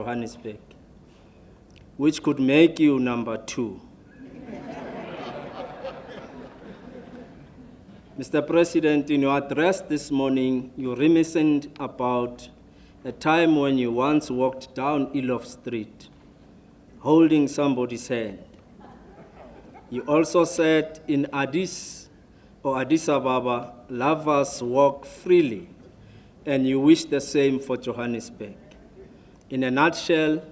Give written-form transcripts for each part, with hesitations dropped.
Johannesburg, which could make you number 2. Mr. President, in your address this morning, you reminisced about a time when you once walked down Elof Street, holding somebody's hand. You also said in Addis Ababa, lovers walk freely, and you wish the same for Johannesburg. In a nutshell,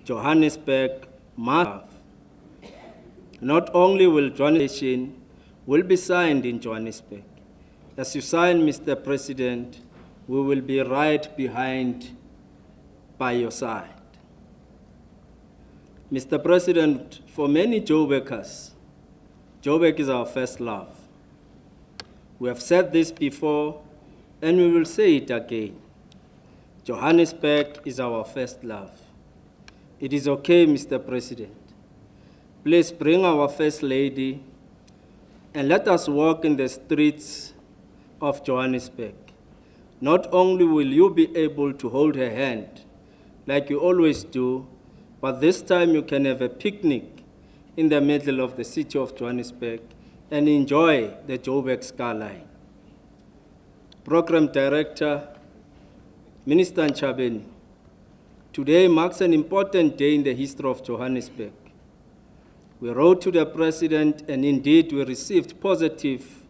Johannesburg must have. Not only will Johannesburg will be signed in Johannesburg. As you sign, Mr. President, we will be right behind by your side. Mr. President, for many Joburgers, Joburg is our first love. We have said this before, and we will say it again. Johannesburg is our first love. It is okay, Mr. President. Please bring our First Lady and let us walk in the streets of Johannesburg. Not only will you be able to hold her hand, like you always do, but this time you can have a picnic in the middle of the city of Johannesburg and enjoy the Joburg skyline. Program Director, Minister Nchabeni, today marks an important day in the history of Johannesburg. We wrote to the President, and indeed we received positive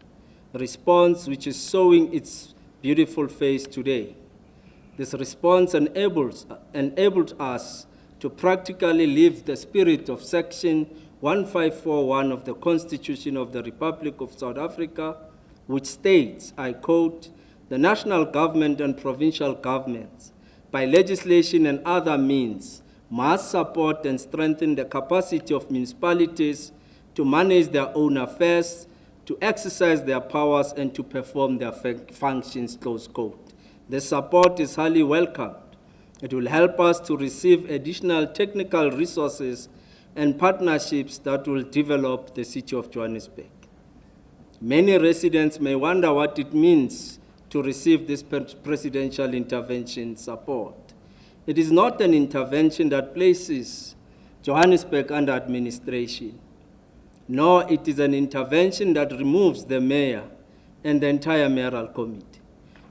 response, which is showing its beautiful face today. This response enabled us to practically live the spirit of Section 1541 of the Constitution of the Republic of South Africa, which states, I quote, "The national government and provincial governments, by legislation and other means, must support and strengthen the capacity of municipalities to manage their own affairs, to exercise their powers, and to perform their functions," close quote. The support is highly welcomed. It will help us to receive additional technical resources and partnerships that will develop the city of Johannesburg. Many residents may wonder what it means to receive this presidential intervention support. It is not an intervention that places Johannesburg under administration, nor it is an intervention that removes the mayor and the entire mayoral committee.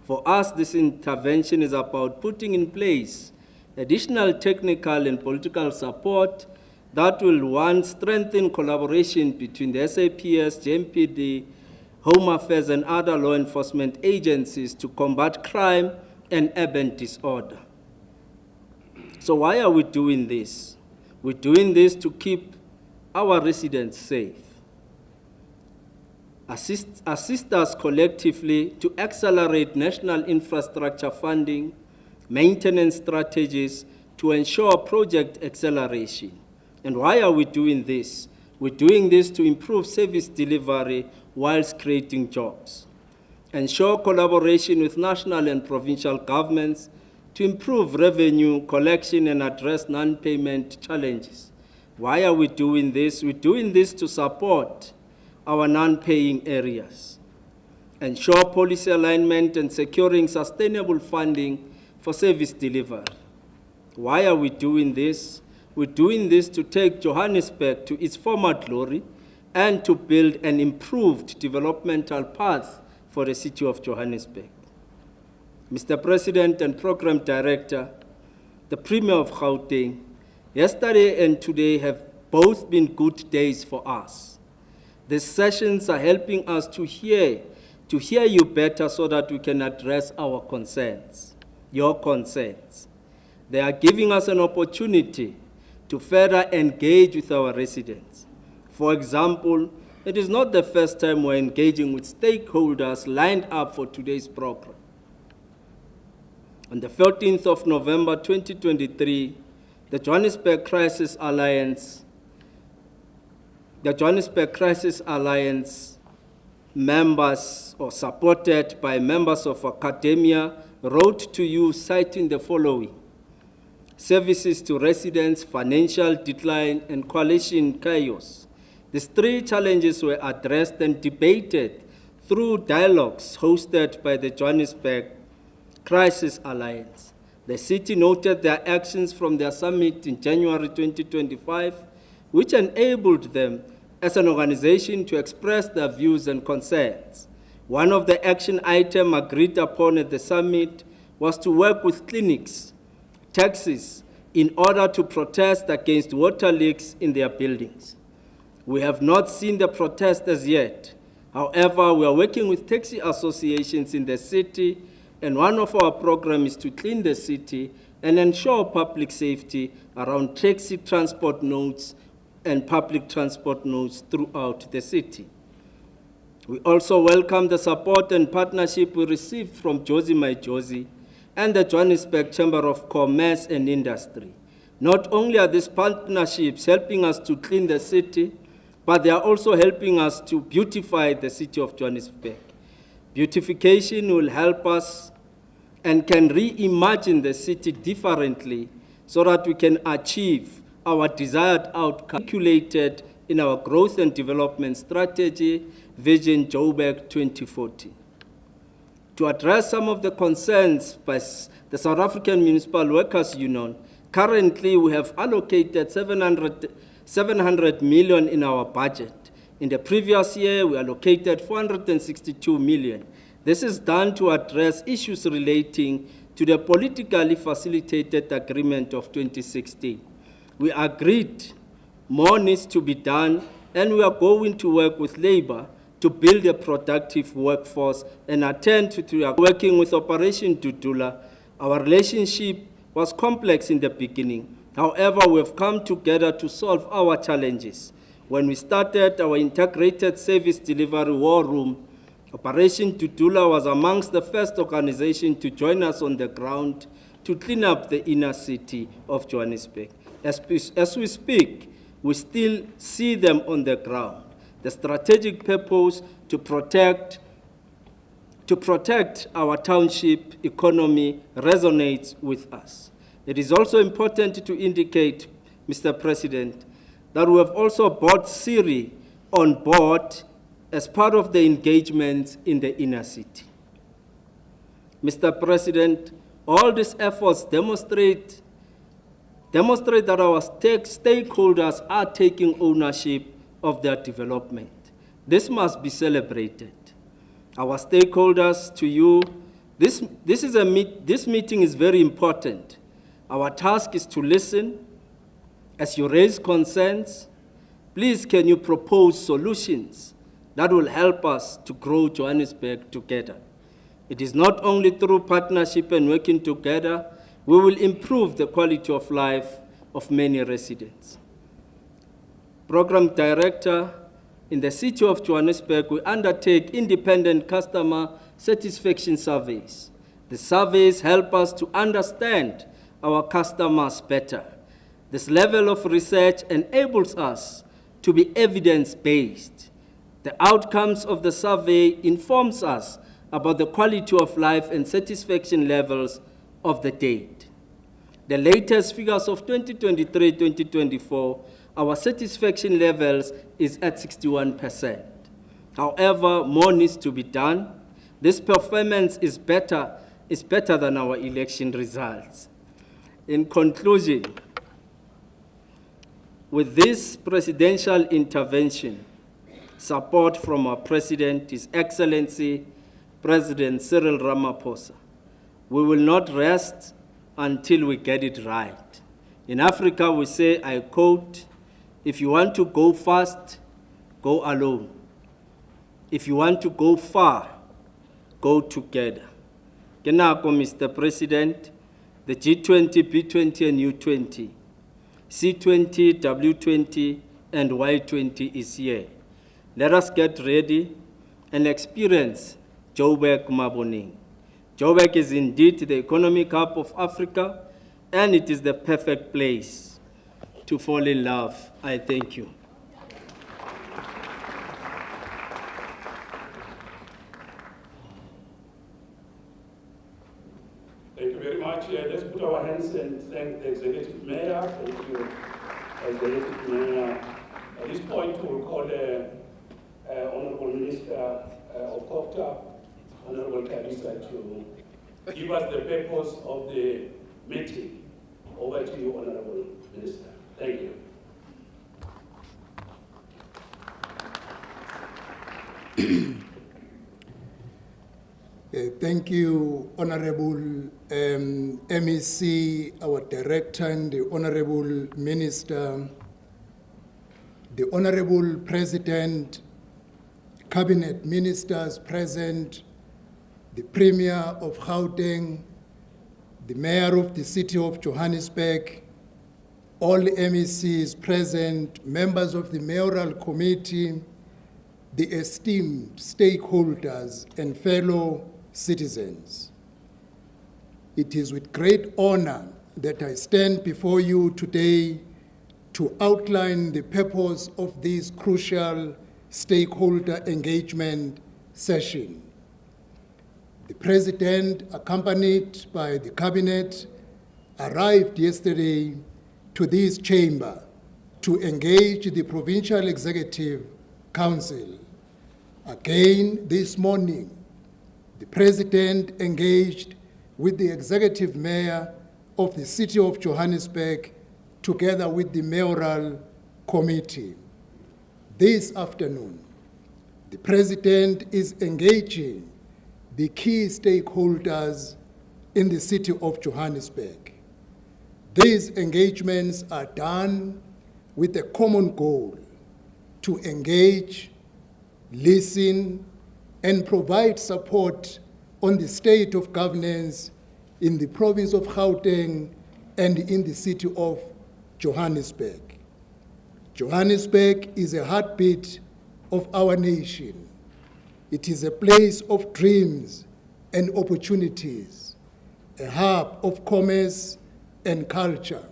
For us, this intervention is about putting in place additional technical and political support that will, one, strengthen collaboration between the SAPS, JMPD, Home Affairs, and other law enforcement agencies to combat crime and urban disorder. So why are we doing this? We're doing this to keep our residents safe. Assist us collectively to accelerate national infrastructure funding, maintenance strategies to ensure project acceleration. And why are we doing this? We're doing this to improve service delivery whilst creating jobs. Ensure collaboration with national and provincial governments to improve revenue collection and address non-payment challenges. Why are we doing this? We're doing this to support our non-paying areas. Ensure policy alignment and securing sustainable funding for service delivery. Why are we doing this? We're doing this to take Johannesburg to its former glory and to build an improved developmental path for the city of Johannesburg. Mr. President and Program Director, the Premier of Gauteng, yesterday and today have both been good days for us. These sessions are helping us to hear you better so that we can address our concerns, your concerns. They are giving us an opportunity to further engage with our residents. For example, it is not the first time we're engaging with stakeholders lined up for today's program. On the 14th of November 2023, the Johannesburg Crisis Alliance members, or supported by members of academia, wrote to you citing the following: services to residents, financial decline, and coalition chaos. These three challenges were addressed and debated through dialogues hosted by the Johannesburg Crisis Alliance. The city noted their actions from their summit in January 2025, which enabled them as an organization to express their views and concerns. One of the action items agreed upon at the summit was to work with clinics, taxis, in order to protest against water leaks in their buildings. We have not seen the protest as yet. However, we are working with taxi associations in the city, and one of our programs is to clean the city and ensure public safety around taxi transport nodes and public transport nodes throughout the city. We also welcome the support and partnership we received from Jozi My Jozi and the Johannesburg Chamber of Commerce and Industry. Not only are these partnerships helping us to clean the city, but they are also helping us to beautify the city of Johannesburg. Beautification will help us and can reimagine the city differently so that we can achieve our desired outcome articulated in our growth and development strategy, Vision Joburg 2040. To address some of the concerns by the South African Municipal Workers Union, currently we have allocated 700 million in our budget. In the previous year, we allocated 462 million. This is done to address issues relating to the politically facilitated agreement of 2016. We agreed more needs to be done, and we are going to work with labor to build a productive workforce and attend to working with Operation Dudula. Our relationship was complex in the beginning. However, we have come together to solve our challenges. When we started our integrated service delivery war room, Operation Dudula was amongst the first organizations to join us on the ground to clean up the inner city of Johannesburg. As we speak, we still see them on the ground. The strategic purpose to protect our township economy resonates with us. It is also important to indicate, Mr. President, that we have also brought Cyril on board as part of the engagement in the inner city. Mr. President, all these efforts demonstrate that our stakeholders are taking ownership of their development. This must be celebrated. Our stakeholders, to you, this meeting is very important. Our task is to listen. As you raise concerns, please can you propose solutions that will help us to grow Johannesburg together. It is not only through partnership and working together we will improve the quality of life of many residents. Program Director, in the City of Johannesburg, we undertake independent customer satisfaction surveys. The surveys help us to understand our customers better. This level of research enables us to be evidence-based. The outcomes of the survey informs us about the quality of life and satisfaction levels of the date. The latest figures of 2023-2024, our satisfaction levels is at 61%. However, more needs to be done. This performance is better than our election results. In conclusion, with this presidential intervention, support from our President, His Excellency, President Cyril Ramaphosa, we will not rest until we get it right. In Africa, we say, I quote, if you want to go fast, go alone. If you want to go far, go together. Kenako, Mr. President, the G20, B20, and U20, C20, W20, and Y20 is here. Let us get ready and experience Joburg Maboning. Joburg is indeed the economic hub of Africa, and it is the perfect place to fall in love. I thank you. Thank you very much. Let's put our hands and thank the Executive Mayor. Thank you, Executive Mayor. At this point, we'll call the Honorable Minister of COPTA, Honorable Kalisa, to give us the purpose of the meeting. Over to you, Honorable Minister. Thank you. Thank you, Honorable MEC, our Director, and the Honorable Minister, the Honorable President, Cabinet Ministers present, the Premier of Gauteng, the Mayor of the City of Johannesburg, all MECs present, members of the Mayoral Committee, the esteemed stakeholders and fellow citizens. It is with great honor that I stand before you today to outline the purpose of this crucial stakeholder engagement session. The President, accompanied by the Cabinet, arrived yesterday to this chamber to engage the Provincial Executive Council. Again, this morning, the President engaged with the Executive Mayor of the City of Johannesburg together with the Mayoral Committee. This afternoon, the President is engaging the key stakeholders in the City of Johannesburg. These engagements are done with a common goal to engage, listen, and provide support on the state of governance in the province of Gauteng and in the City of Johannesburg. Johannesburg is a heartbeat of our nation. It is a place of dreams and opportunities, a hub of commerce and culture,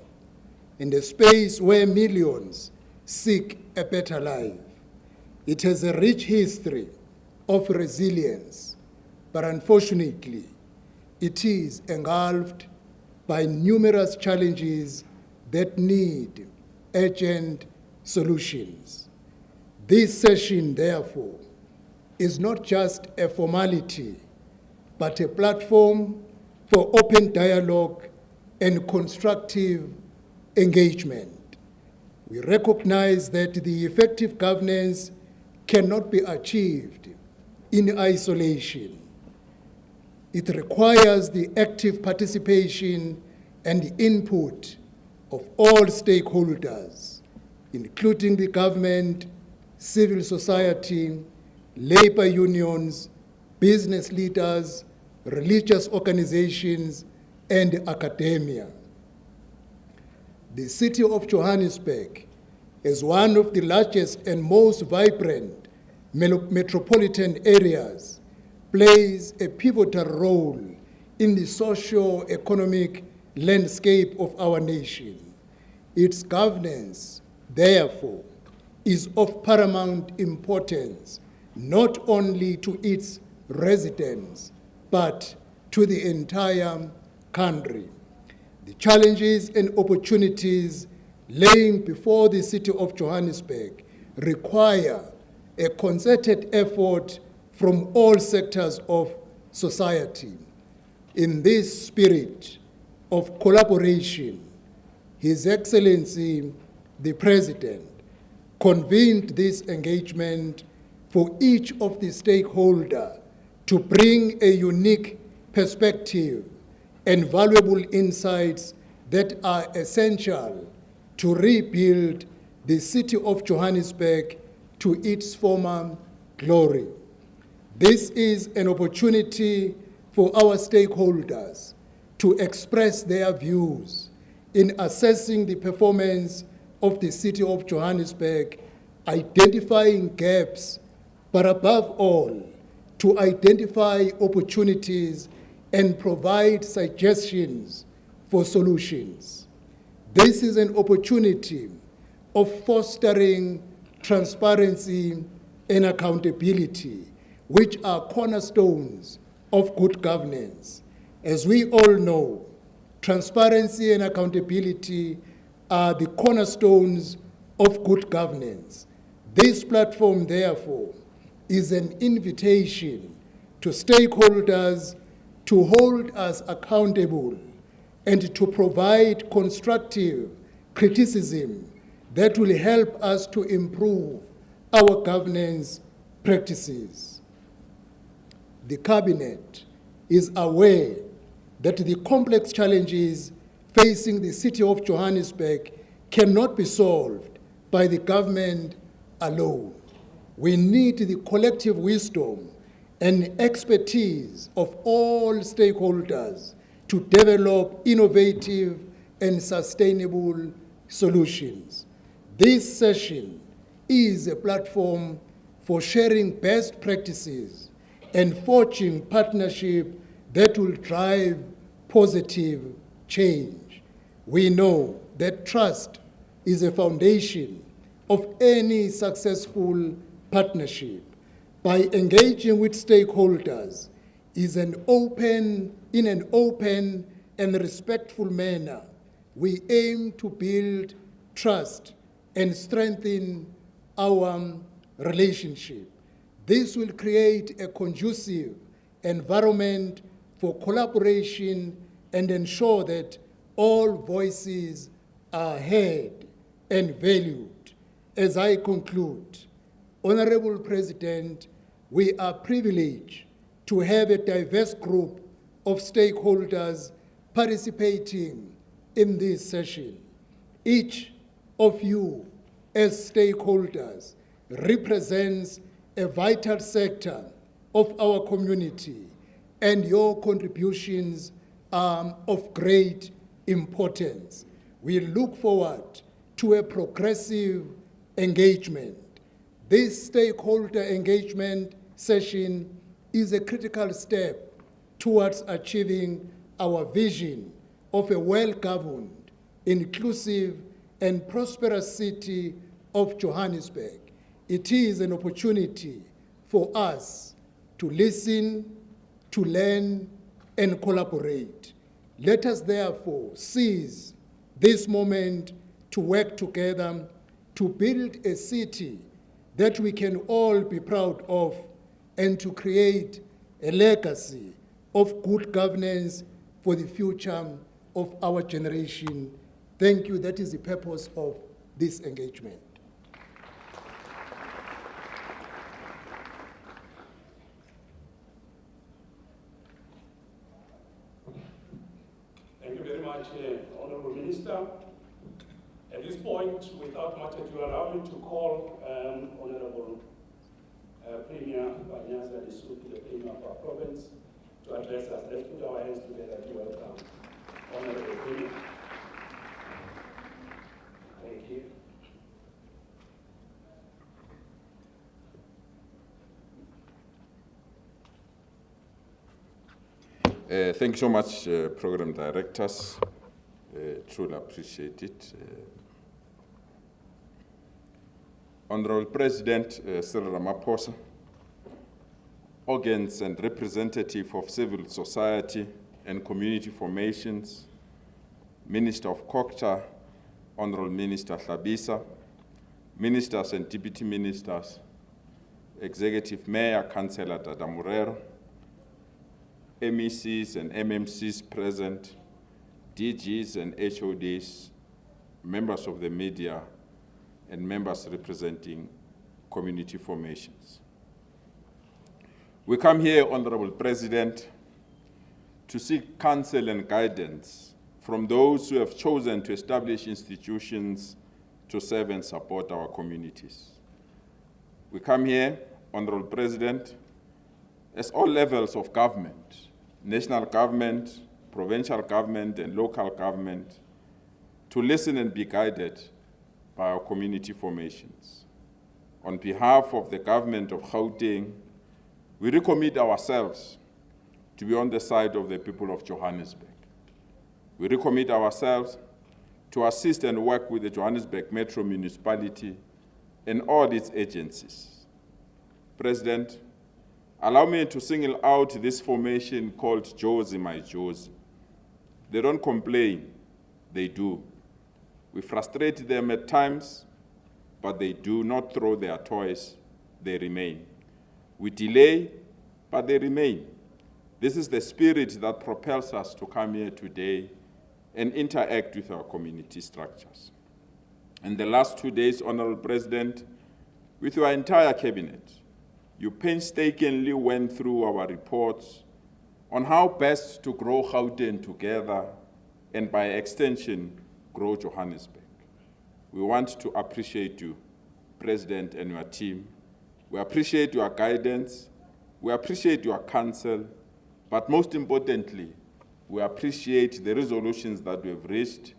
and a space where millions seek a better life. It has a rich history of resilience, but unfortunately, it is engulfed by numerous challenges that need urgent solutions. This session, therefore, is not just a formality, but a platform for open dialogue and constructive engagement. We recognize that the effective governance cannot be achieved in isolation. It requires the active participation and input of all stakeholders, including the government, civil society, labor unions, business leaders, religious organizations, and academia. The City of Johannesburg, as one of the largest and most vibrant metropolitan areas, plays a pivotal role in the socio-economic landscape of our nation. Its governance, therefore, is of paramount importance, not only to its residents, but to the entire country. The challenges and opportunities laying before the City of Johannesburg require a concerted effort from all sectors of society. In this spirit of collaboration, His Excellency, the President, convened this engagement for each of the stakeholders to bring a unique perspective and valuable insights that are essential to rebuild the City of Johannesburg to its former glory. This is an opportunity for our stakeholders to express their views in assessing the performance of the City of Johannesburg, identifying gaps, but above all, to identify opportunities and provide suggestions for solutions. This is an opportunity of fostering transparency and accountability, which are cornerstones of good governance. As we all know, transparency and accountability are the cornerstones of good governance. This platform, therefore, is an invitation to stakeholders to hold us accountable and to provide constructive criticism that will help us to improve our governance practices. The Cabinet is aware that the complex challenges facing the City of Johannesburg cannot be solved by the government alone. We need the collective wisdom and expertise of all stakeholders to develop innovative and sustainable solutions. This session is a platform for sharing best practices and forging partnership that will drive positive change. We know that trust is a foundation of any successful partnership. By engaging with stakeholders in an open and respectful manner, we aim to build trust and strengthen our relationship. This will create a conducive environment for collaboration and ensure that all voices are heard and valued. As I conclude, Honorable President, we are privileged to have a diverse group of stakeholders participating in this session. Each of you, as stakeholders, represents a vital sector of our community, and your contributions are of great importance. We look forward to a progressive engagement. This stakeholder engagement session is a critical step towards achieving our vision of a well-governed, inclusive, and prosperous city of Johannesburg. It is an opportunity for us to listen, to learn, and collaborate. Let us therefore seize this moment to work together to build a city that we can all be proud of and to create a legacy of good governance for the future of our generation. Thank you. That is the purpose of this engagement. Thank you very much, Honorable Minister. At this point, without much ado, allow me to call Honorable Premier Banyaza Lesufi, the Premier of our province, to address us. Let's put our hands together to welcome Honorable Premier. Thank you. Thank you so much, Program Directors. Truly appreciate it. Honorable President Cyril Ramaphosa, organs and representative of civil society and community formations, Minister of Culture, Honorable Minister Hlabisa, Ministers and Deputy Ministers, Executive Mayor, Councillor Dada Morero, MECs and MMCs present, DGs and HODs, members of the media, and members representing community formations. We come here, Honorable President, to seek counsel and guidance from those who have chosen to establish institutions to serve and support our communities. We come here, Honorable President, as all levels of government, national government, provincial government, and local government, to listen and be guided by our community formations. On behalf of the government of Gauteng, we recommit ourselves to be on the side of the people of Johannesburg. We recommit ourselves to assist and work with the Johannesburg Metro Municipality and all its agencies. President, allow me to single out this formation called Josie My Josie. They don't complain, they do. We frustrate them at times, but they do not throw their toys, they remain. We delay, but they remain. This is the spirit that propels us to come here today and interact with our community structures. In the last 2 days, Honorable President, with your entire cabinet, you painstakingly went through our reports on how best to grow Gauteng together and by extension, grow Johannesburg. We want to appreciate you, President, and your team. We appreciate your guidance, we appreciate your counsel, but most importantly, we appreciate the resolutions that we've reached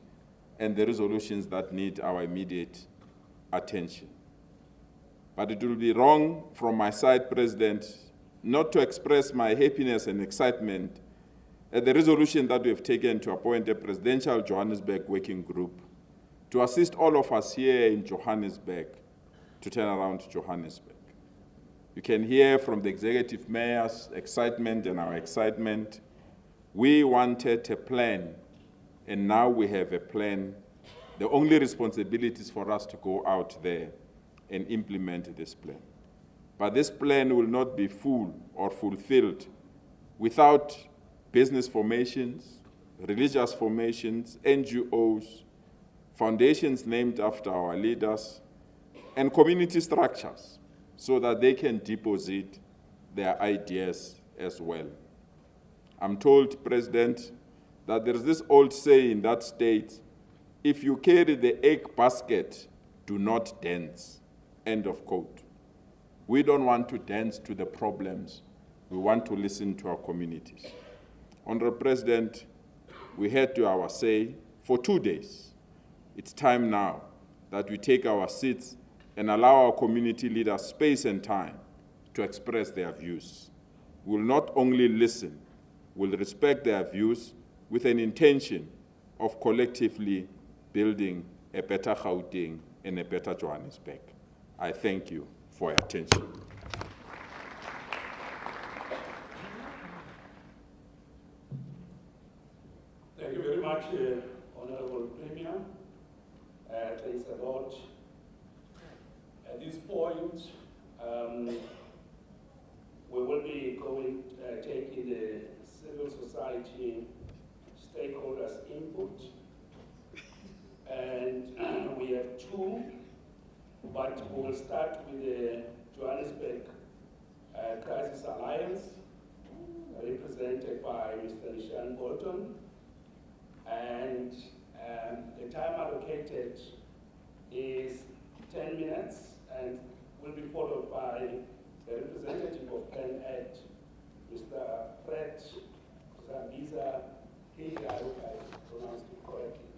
and the resolutions that need our immediate attention. But it will be wrong from my side, President, not to express my happiness and excitement at the resolution that we have taken to appoint a presidential Johannesburg working group to assist all of us here in Johannesburg to turn around Johannesburg. You can hear from the executive mayor's excitement and our excitement. We wanted a plan, and now we have a plan. The only responsibility is for us to go out there and implement this plan. But this plan will not be full or fulfilled without business formations, religious formations, NGOs, foundations named after our leaders, and community structures so that they can deposit their ideas as well. I'm told, President, that there is this old saying that states, if you carry the egg basket, do not dance, end of quote. We don't want to dance to the problems. We want to listen to our communities. Honorable President, we heard to our say for 2 days. It's time now that we take our seats and allow our community leaders space and time to express their views. We will not only listen, we'll respect their views with an intention of collectively building a better Gauteng and a better Johannesburg. I thank you for your attention. Thank you very much, Honorable Premier. Thanks a lot. At this point, we will be taking the civil society stakeholders' input. And we have two, but we will start with the Johannesburg Crisis Alliance, represented by Mr. Nishan Bolton. And the time allocated is 10 minutes and will be followed by the representative of PenEd, Mr. Fred Zambiza. I hope I pronounced it correctly.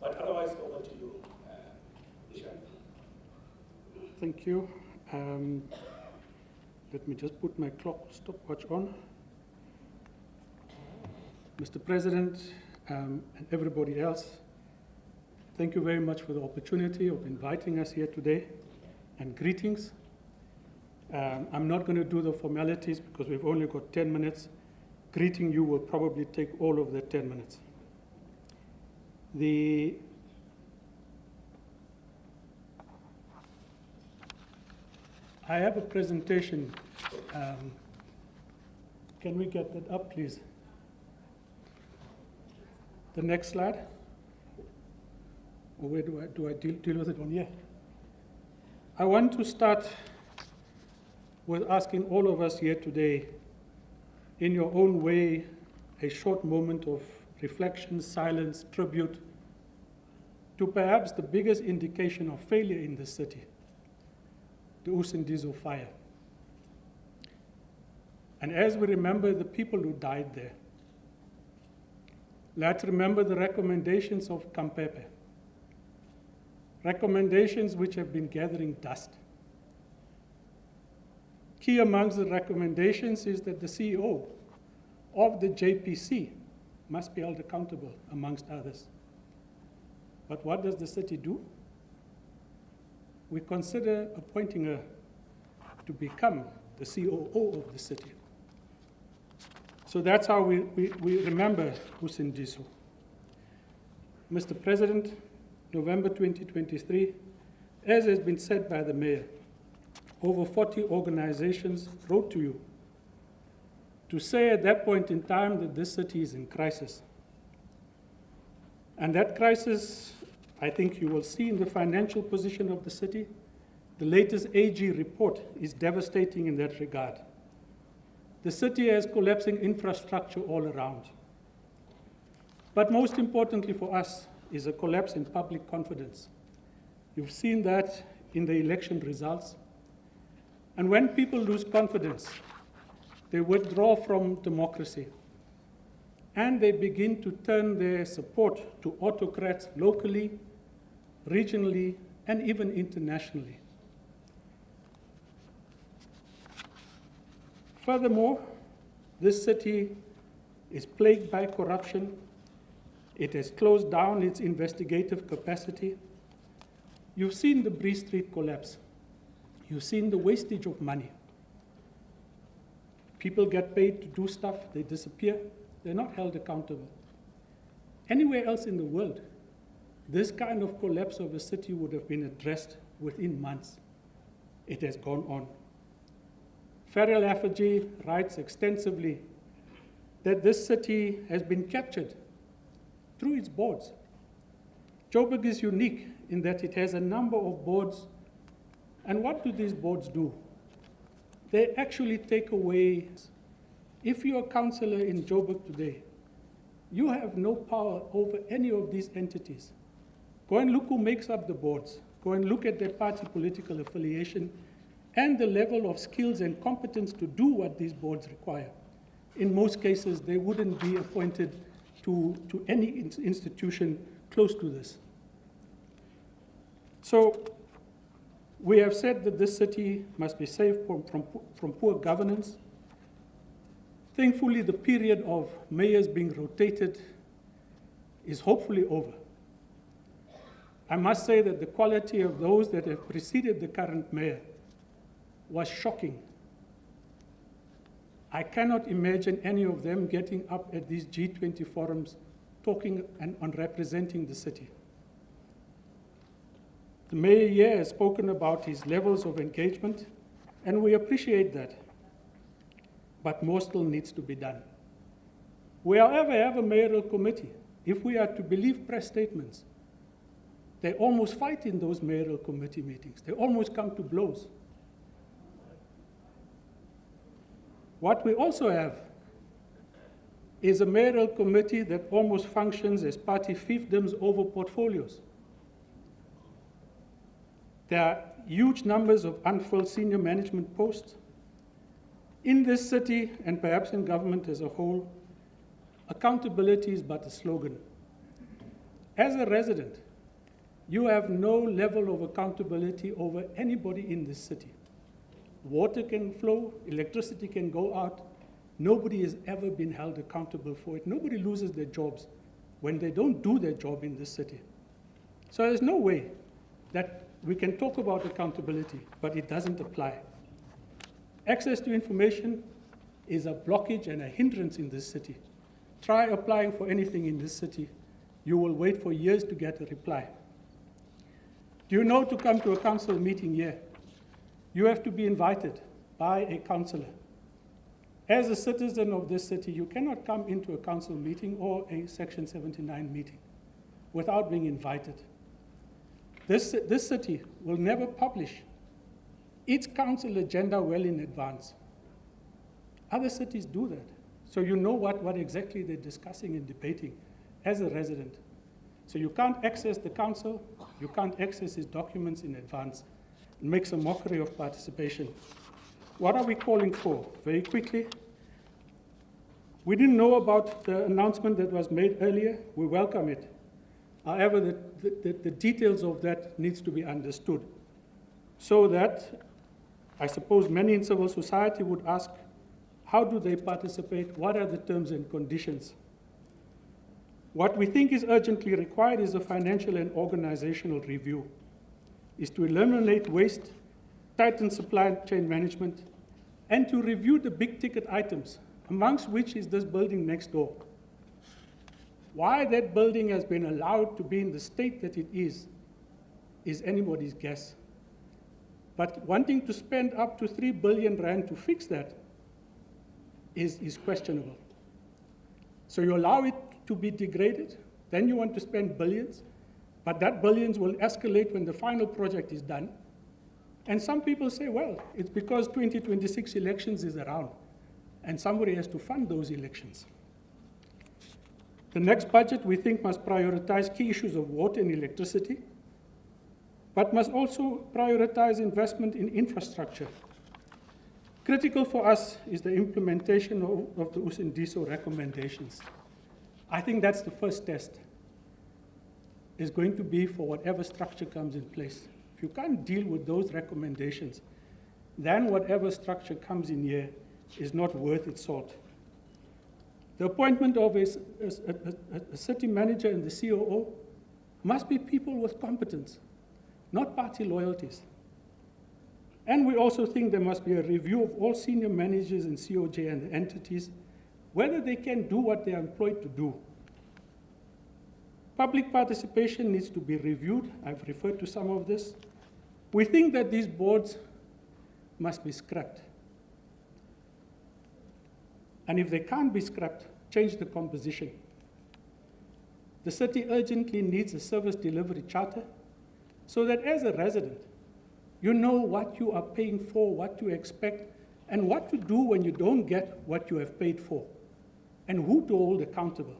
But otherwise, over to you, Nishan. Thank you. Let me just put my stopwatch on. Mr. President, and everybody else, thank you very much for the opportunity of inviting us here today, and greetings. I'm not going to do the formalities because we've only got 10 minutes. Greeting you will probably take all of the 10 minutes. I have a presentation. Can we get that up, please? The next slide. Or where do I deal with it on here? I want to start with asking all of us here today, in your own way, a short moment of reflection, silence, tribute to perhaps the biggest indication of failure in this city, the Usindizo fire. And as we remember the people who died there, let's remember the recommendations of Kampepe, recommendations which have been gathering dust. Key amongst the recommendations is that the CEO of the JPC must be held accountable, amongst others. But what does the city do? We consider appointing her to become the COO of the city. So that's how we remember Usindiso. Mr. President, November 2023, as has been said by the mayor, over 40 organizations wrote to you to say at that point in time that this city is in crisis. And that crisis, I think you will see in the financial position of the city. The latest AG report is devastating in that regard. The city has collapsing infrastructure all around. But most importantly for us is a collapse in public confidence. You've seen that in the election results. And when people lose confidence, they withdraw from democracy. And they begin to turn their support to autocrats locally, regionally, and even internationally. Furthermore, this city is plagued by corruption. It has closed down its investigative capacity. You've seen the Bree Street collapse. You've seen the wastage of money. People get paid to do stuff, they disappear, they're not held accountable. Anywhere else in the world, this kind of collapse of a city would have been addressed within months. It has gone on. Cyril Ramaphosa writes extensively that this city has been captured through its boards. Joburg is unique in that it has a number of boards. And what do these boards do? They actually take away. If you're a councillor in Joburg today, you have no power over any of these entities. Go and look who makes up the boards. Go and look at their party political affiliation and the level of skills and competence to do what these boards require. In most cases, they wouldn't be appointed to any institution close to this. So we have said that this city must be saved from poor governance. Thankfully, the period of mayors being rotated is hopefully over. I must say that the quality of those that have preceded the current mayor was shocking. I cannot imagine any of them getting up at these G20 forums talking and representing the city. The mayor here has spoken about his levels of engagement, and we appreciate that. But more still needs to be done. We, however, have a mayoral committee. If we are to believe press statements, they almost fight in those mayoral committee meetings. They almost come to blows. What we also have is a mayoral committee that almost functions as party fiefdoms over portfolios. There are huge numbers of unfilled senior management posts. In this city, and perhaps in government as a whole, accountability is but a slogan. As a resident, you have no level of accountability over anybody in this city. Water can flow, electricity can go out. Nobody has ever been held accountable for it. Nobody loses their jobs when they don't do their job in this city. So there's no way that we can talk about accountability, but it doesn't apply. Access to information is a blockage and a hindrance in this city. Try applying for anything in this city. You will wait for years to get a reply. Do you know, to come to a council meeting here, you have to be invited by a councillor. As a citizen of this city, you cannot come into a council meeting or a Section 79 meeting without being invited. This city will never publish its council agenda well in advance. Other cities do that. So you know what exactly they're discussing and debating as a resident. So you can't access the council, you can't access its documents in advance. It makes a mockery of participation. What are we calling for? Very quickly, we didn't know about the announcement that was made earlier. We welcome it. However, the details of that needs to be understood so that, I suppose, many in civil society would ask, how do they participate? What are the terms and conditions? What we think is urgently required is a financial and organizational review, is to eliminate waste, tighten supply chain management, and to review the big ticket items, amongst which is this building next door. Why that building has been allowed to be in the state that it is anybody's guess. But wanting to spend up to 3 billion rand to fix that is questionable. So you allow it to be degraded, Then you want to spend billions, but that billions will escalate when the final project is done. And some people say, well, it's because 2026 elections is around, and somebody has to fund those elections. The next budget, we think, must prioritize key issues of water and electricity, but must also prioritize investment in infrastructure. Critical for us is the implementation of the Usindiso recommendations. I think that's the first test, is going to be for whatever structure comes in place. If you can't deal with those recommendations, then whatever structure comes in here is not worth its salt. The appointment of a city manager and the COO must be people with competence, not party loyalties. And we also think there must be a review of all senior managers in COJ and the entities, whether they can do what they are employed to do. Public participation needs to be reviewed. I've referred to some of this. We think that these boards must be scrapped. And if they can't be scrapped, change the composition. The city urgently needs a service delivery charter so that as a resident, you know what you are paying for, what to expect, and what to do when you don't get what you have paid for, and who to hold accountable.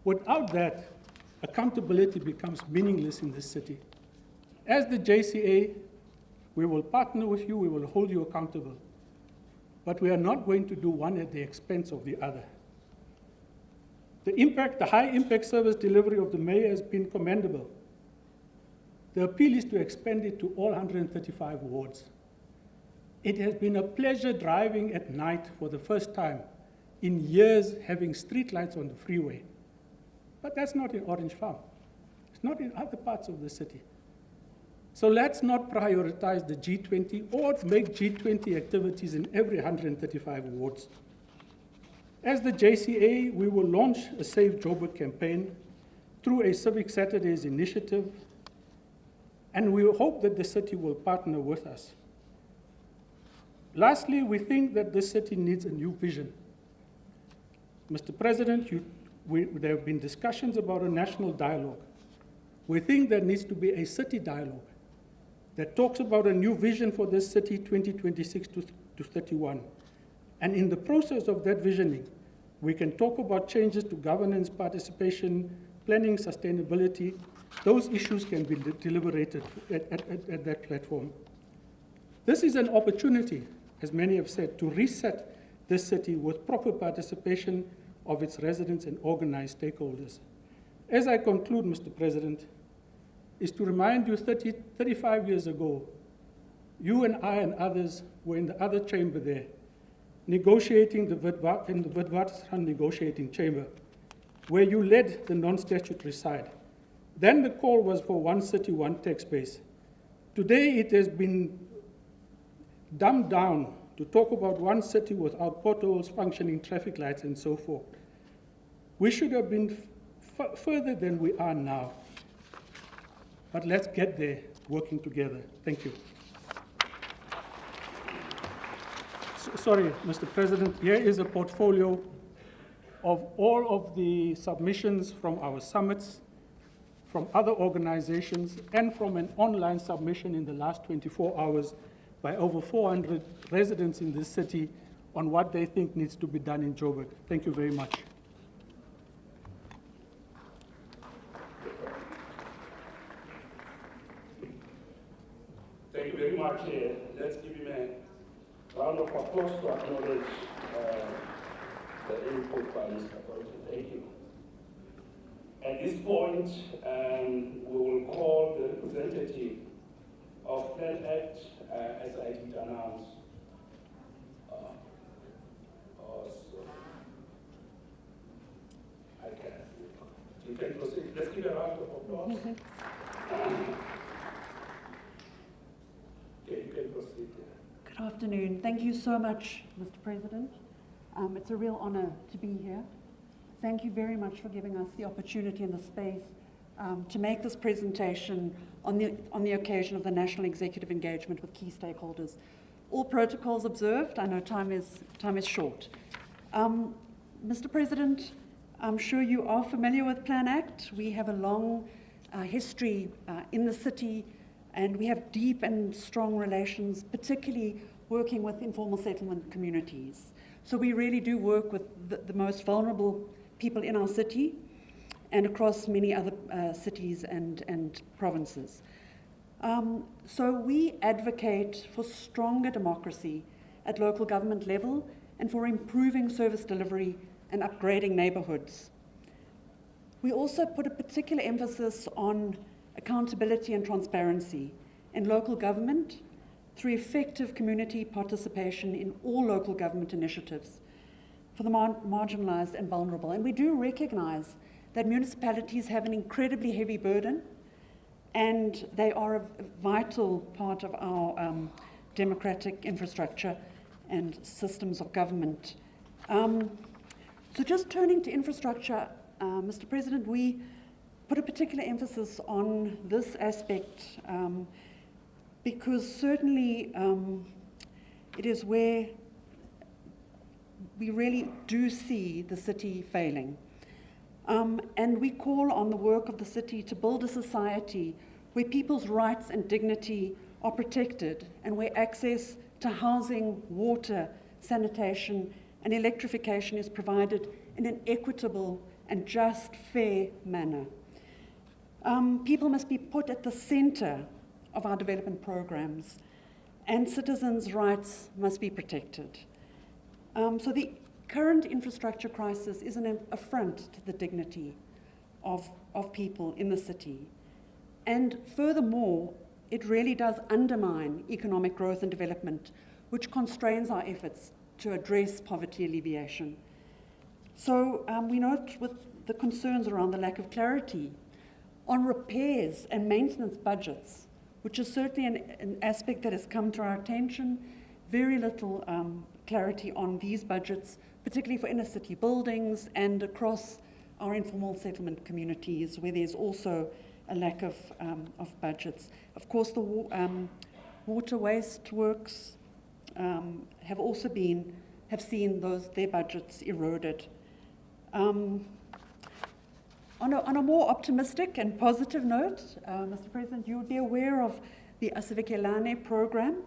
Without that, accountability becomes meaningless in this city. As the JCA, we will partner with you, we will hold you accountable. But we are not going to do one at the expense of the other. The high impact service delivery of the mayor has been commendable. The appeal is to expand it to all 135 wards. It has been a pleasure driving at night for the first time in years, having streetlights on the freeway. But that's not in Orange Farm. It's not in other parts of the city. So let's not prioritize the G20 or make G20 activities in every 135 wards. As the JCA, we will launch a Save Joburg campaign through a Civic Saturdays initiative, and we hope that the city will partner with us. Lastly, we think that this city needs a new vision. Mr. President, there have been discussions about a national dialogue. We think there needs to be a city dialogue that talks about a new vision for this city 2026 to 31. And in the process of that visioning, we can talk about changes to governance, participation, planning, sustainability. Those issues can be deliberated at that platform. This is an opportunity, as many have said, to reset this city with proper participation of its residents and organized stakeholders. As I conclude, Mr. President, is to remind you 35 years ago, you and I and others were in the other chamber there, negotiating in the Witwatersrand negotiating chamber, where you led the non-statutory side. Then the call was for one city, one tax base. Today it has been dumbed down to talk about one city without potholes, functioning traffic lights, and so forth. We should have been further than we are now. But let's get there working together. Thank you. Sorry, Mr. President, here is a portfolio of all of the submissions from our summits, from other organizations, and from an online submission in the last 24 hours by over 400 residents in this city on what they think needs to be done in Joburg. Thank you very much. Thank you very much. Let's give him a round of applause to acknowledge the input by Mr. President. Thank you. At this point, we will call the representative of Plan Act, as I did announce. You can proceed. Let's give a round of applause. Okay, you can proceed. Good afternoon. Thank you so much, Mr. President. It's a real honor to be here. Thank you very much for giving us the opportunity and the space to make this presentation on the occasion of the National Executive Engagement with key stakeholders. All protocols observed. I know time is short. Mr. President, I'm sure you are familiar with Plan Act. We have a long history in the city, and we have deep and strong relations, particularly working with informal settlement communities. So we really do work with the most vulnerable people in our city and across many other cities and provinces. So we advocate for stronger democracy at local government level and for improving service delivery and upgrading neighborhoods. We also put a particular emphasis on accountability and transparency in local government through effective community participation in all local government initiatives for the marginalized and vulnerable. And we do recognize that municipalities have an incredibly heavy burden, and they are a vital part of our democratic infrastructure and systems of government. So just turning to infrastructure, Mr. President, we put a particular emphasis on this aspect because certainly it is where we really do see the city failing. And we call on the work of the city to build a society where people's rights and dignity are protected and where access to housing, water, sanitation, and electrification is provided in an equitable and just, fair manner. People must be put at the center of our development programs, and citizens' rights must be protected. So the current infrastructure crisis is an affront to the dignity of people in the city. And furthermore, it really does undermine economic growth and development, which constrains our efforts to address poverty alleviation. So we note with the concerns around the lack of clarity on repairs and maintenance budgets, which is certainly an aspect that has come to our attention, very little clarity on these budgets, particularly for inner city buildings and across our informal settlement communities, where there's also a lack of budgets. Of course, the water waste works have also seen their budgets eroded. On a more optimistic and positive note, Mr. President, you would be aware of the Asivikelane program.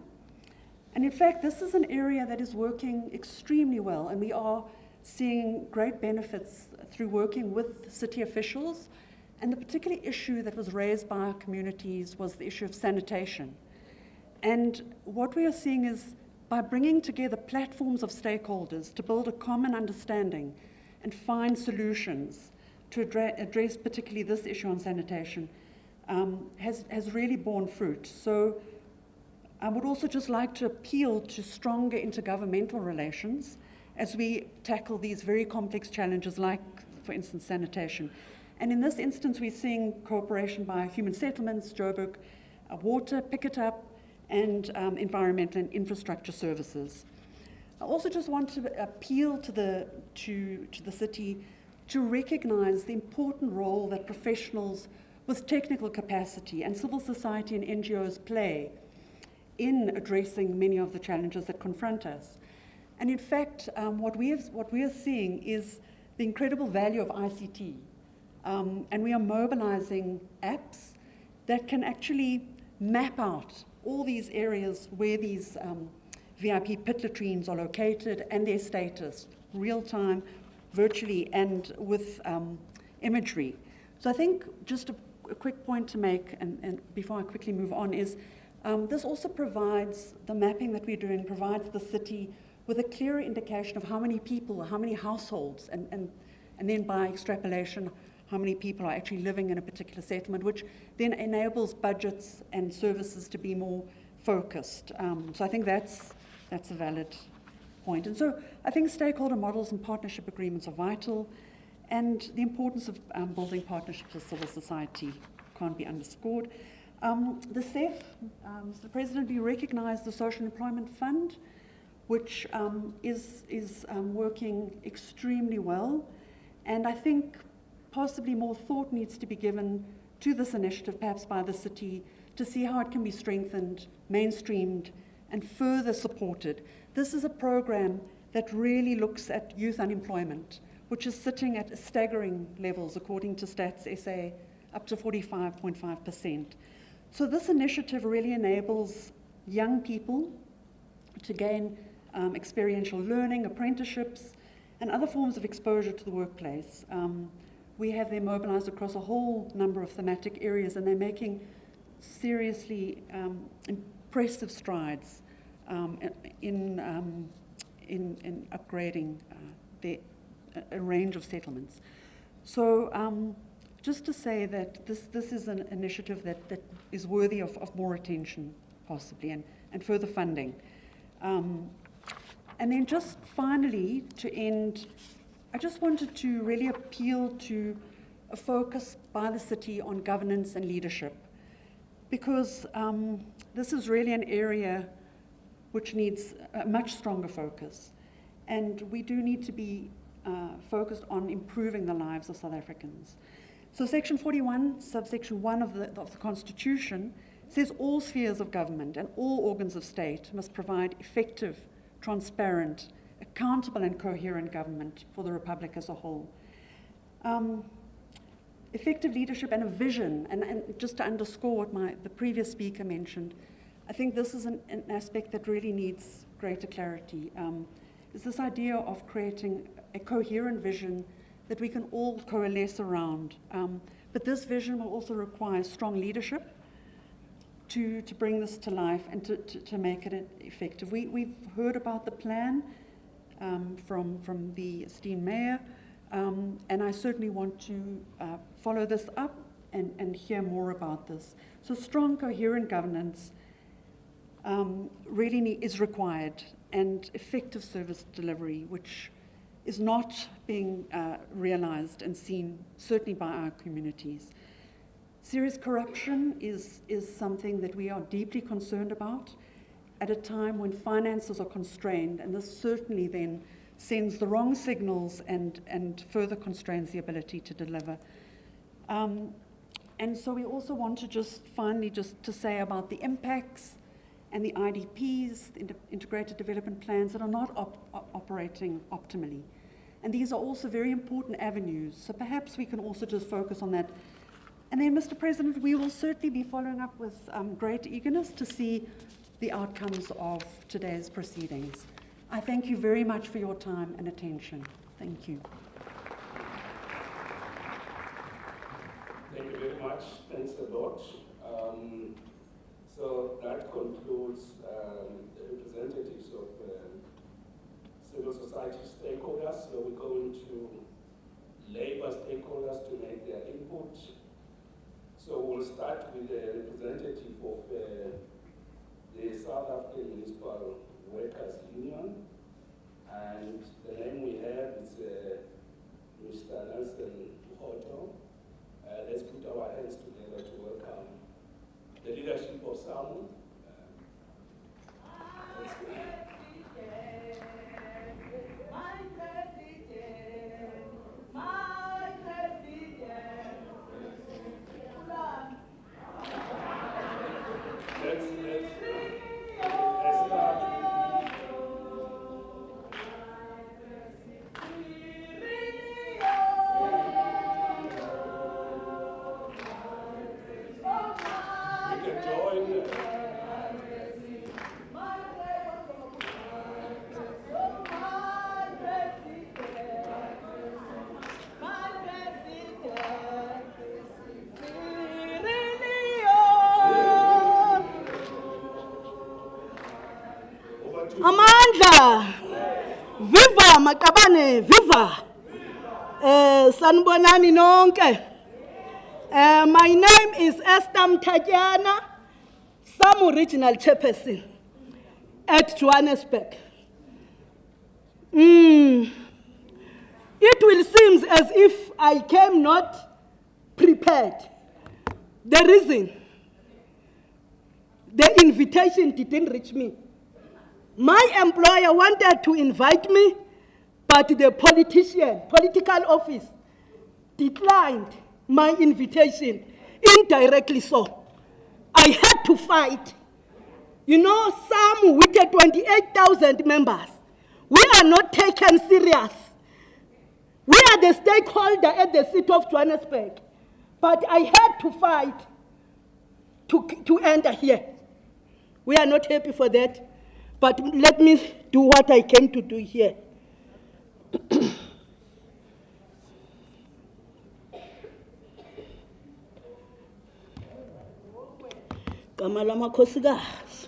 And in fact, this is an area that is working extremely well, and we are seeing great benefits through working with city officials. And the particular issue that was raised by our communities was the issue of sanitation. And what we are seeing is by bringing together platforms of stakeholders to build a common understanding and find solutions to address particularly this issue on sanitation has really borne fruit. So I would also just like to appeal to stronger intergovernmental relations as we tackle these very complex challenges like, for instance, sanitation. And in this instance, we're seeing cooperation by human settlements, Joburg, water, Pick It Up, and environmental and infrastructure services. I also just want to appeal to the city to recognize the important role that professionals with technical capacity and civil society and NGOs play in addressing many of the challenges that confront us. And in fact, what we are seeing is the incredible value of ICT. And we are mobilizing apps that can actually map out all these areas where these VIP pit latrines are located and their status, real time, virtually, and with imagery. So I think just a quick point to make, and before I quickly move on, is this also provides, the mapping that we're doing provides the city with a clearer indication of how many people, how many households, and then by extrapolation, how many people are actually living in a particular settlement, which then enables budgets and services to be more focused. So I think that's a valid point. And so I think stakeholder models and partnership agreements are vital, and the importance of building partnerships with civil society can't be underscored. The CEF, Mr. President, we recognize the Social Employment Fund, which is working extremely well, and I think possibly more thought needs to be given to this initiative, perhaps by the city, to see how it can be strengthened, mainstreamed, and further supported. This is a program that really looks at youth unemployment, which is sitting at staggering levels, according to Stats SA, up to 45.5%. So this initiative really enables young people to gain experiential learning, apprenticeships, and other forms of exposure to the workplace. We have them mobilized across a whole number of thematic areas, and they're making seriously impressive strides in upgrading a range of settlements. So just to say that this is an initiative that is worthy of more attention, possibly, and further funding. And then just finally, to end, I just wanted to really appeal to a focus by the city on governance and leadership, because this is really an area which needs a much stronger focus. And we do need to be focused on improving the lives of South Africans. So Section 41, subsection 1 of the Constitution says all spheres of government and all organs of state must provide effective, transparent, accountable and coherent government for the Republic as a whole. Effective leadership and a vision, and just to underscore what the previous speaker mentioned, I think this is an aspect that really needs greater clarity, is this idea of creating a coherent vision that we can all coalesce around. But this vision will also require strong leadership to bring this to life and to make it effective. We've heard about the plan from the esteemed mayor, and I certainly want to follow this up and hear more about this. So strong, coherent governance really is required, and effective service delivery, which is not being realized and seen, certainly by our communities. Serious corruption is something that we are deeply concerned about at a time when finances are constrained, and this certainly then sends the wrong signals and further constrains the ability to deliver. And so we also want to just finally just to say about the impacts and the IDPs, the integrated development plans, that are not operating optimally. And these are also very important avenues, so perhaps we can also just focus on that. And then, Mr. President, we will certainly be following up with great eagerness to see the outcomes of today's proceedings. I thank you very much for your time and attention. Thank you. Thank you very much. Thanks a lot. So that concludes the representatives of civil society stakeholders. So we're going to labor stakeholders to make their input. So we'll start with the representative of the South African Municipal Workers Union. And the name we have is Mr. Nelson Hoto. Let's put our hands together to welcome the leadership of SAMU. Amandla, viva Makabane, viva. Sanibonani nonke. My name is Esther Mtatyana, SAMU Regional Chairperson at Johannesburg. It will seem as if I came not prepared. The reason, the invitation didn't reach me. My employer wanted to invite me, but the political office declined my invitation, indirectly so. I had to fight. You know, some with 28,000 members, we are not taken serious. We are the stakeholder at the City of Johannesburg, but I had to fight to enter here. We are not happy for that, but let me do what I came to do here. Kamala makhosikazi.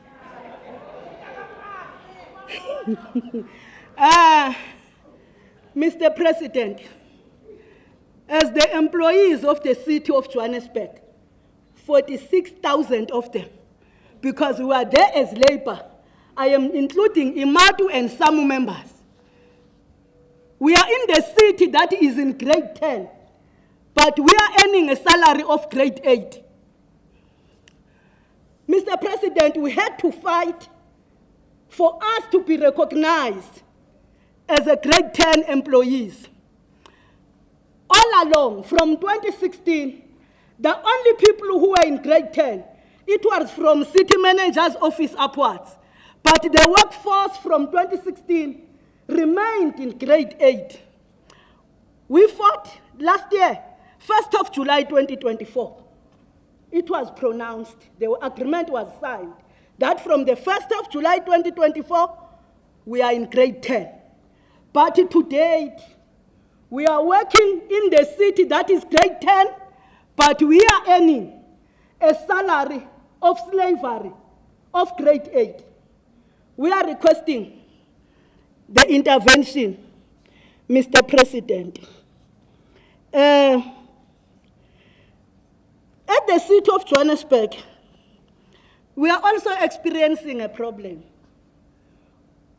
Mr. President, as the employees of the City of Johannesburg, 46,000 of them, because we are there as labor, I am including Imadu and SAMU members. We are in the city that is in grade 10, but we are earning a salary of grade 8. Mr. President, we had to fight for us to be recognized as a grade 10 employees. All along, from 2016, the only people who were in grade 10, it was from city manager's office upwards. But the workforce from 2016 remained in grade 8. We fought last year, 1st of July 2024. It was pronounced, the agreement was signed, that from the 1st of July 2024, we are in grade 10. But to date, we are working in the city that is grade 10, but we are earning a salary of slavery of grade 8. We are requesting the intervention, Mr. President. At the City of Johannesburg, we are also experiencing a problem.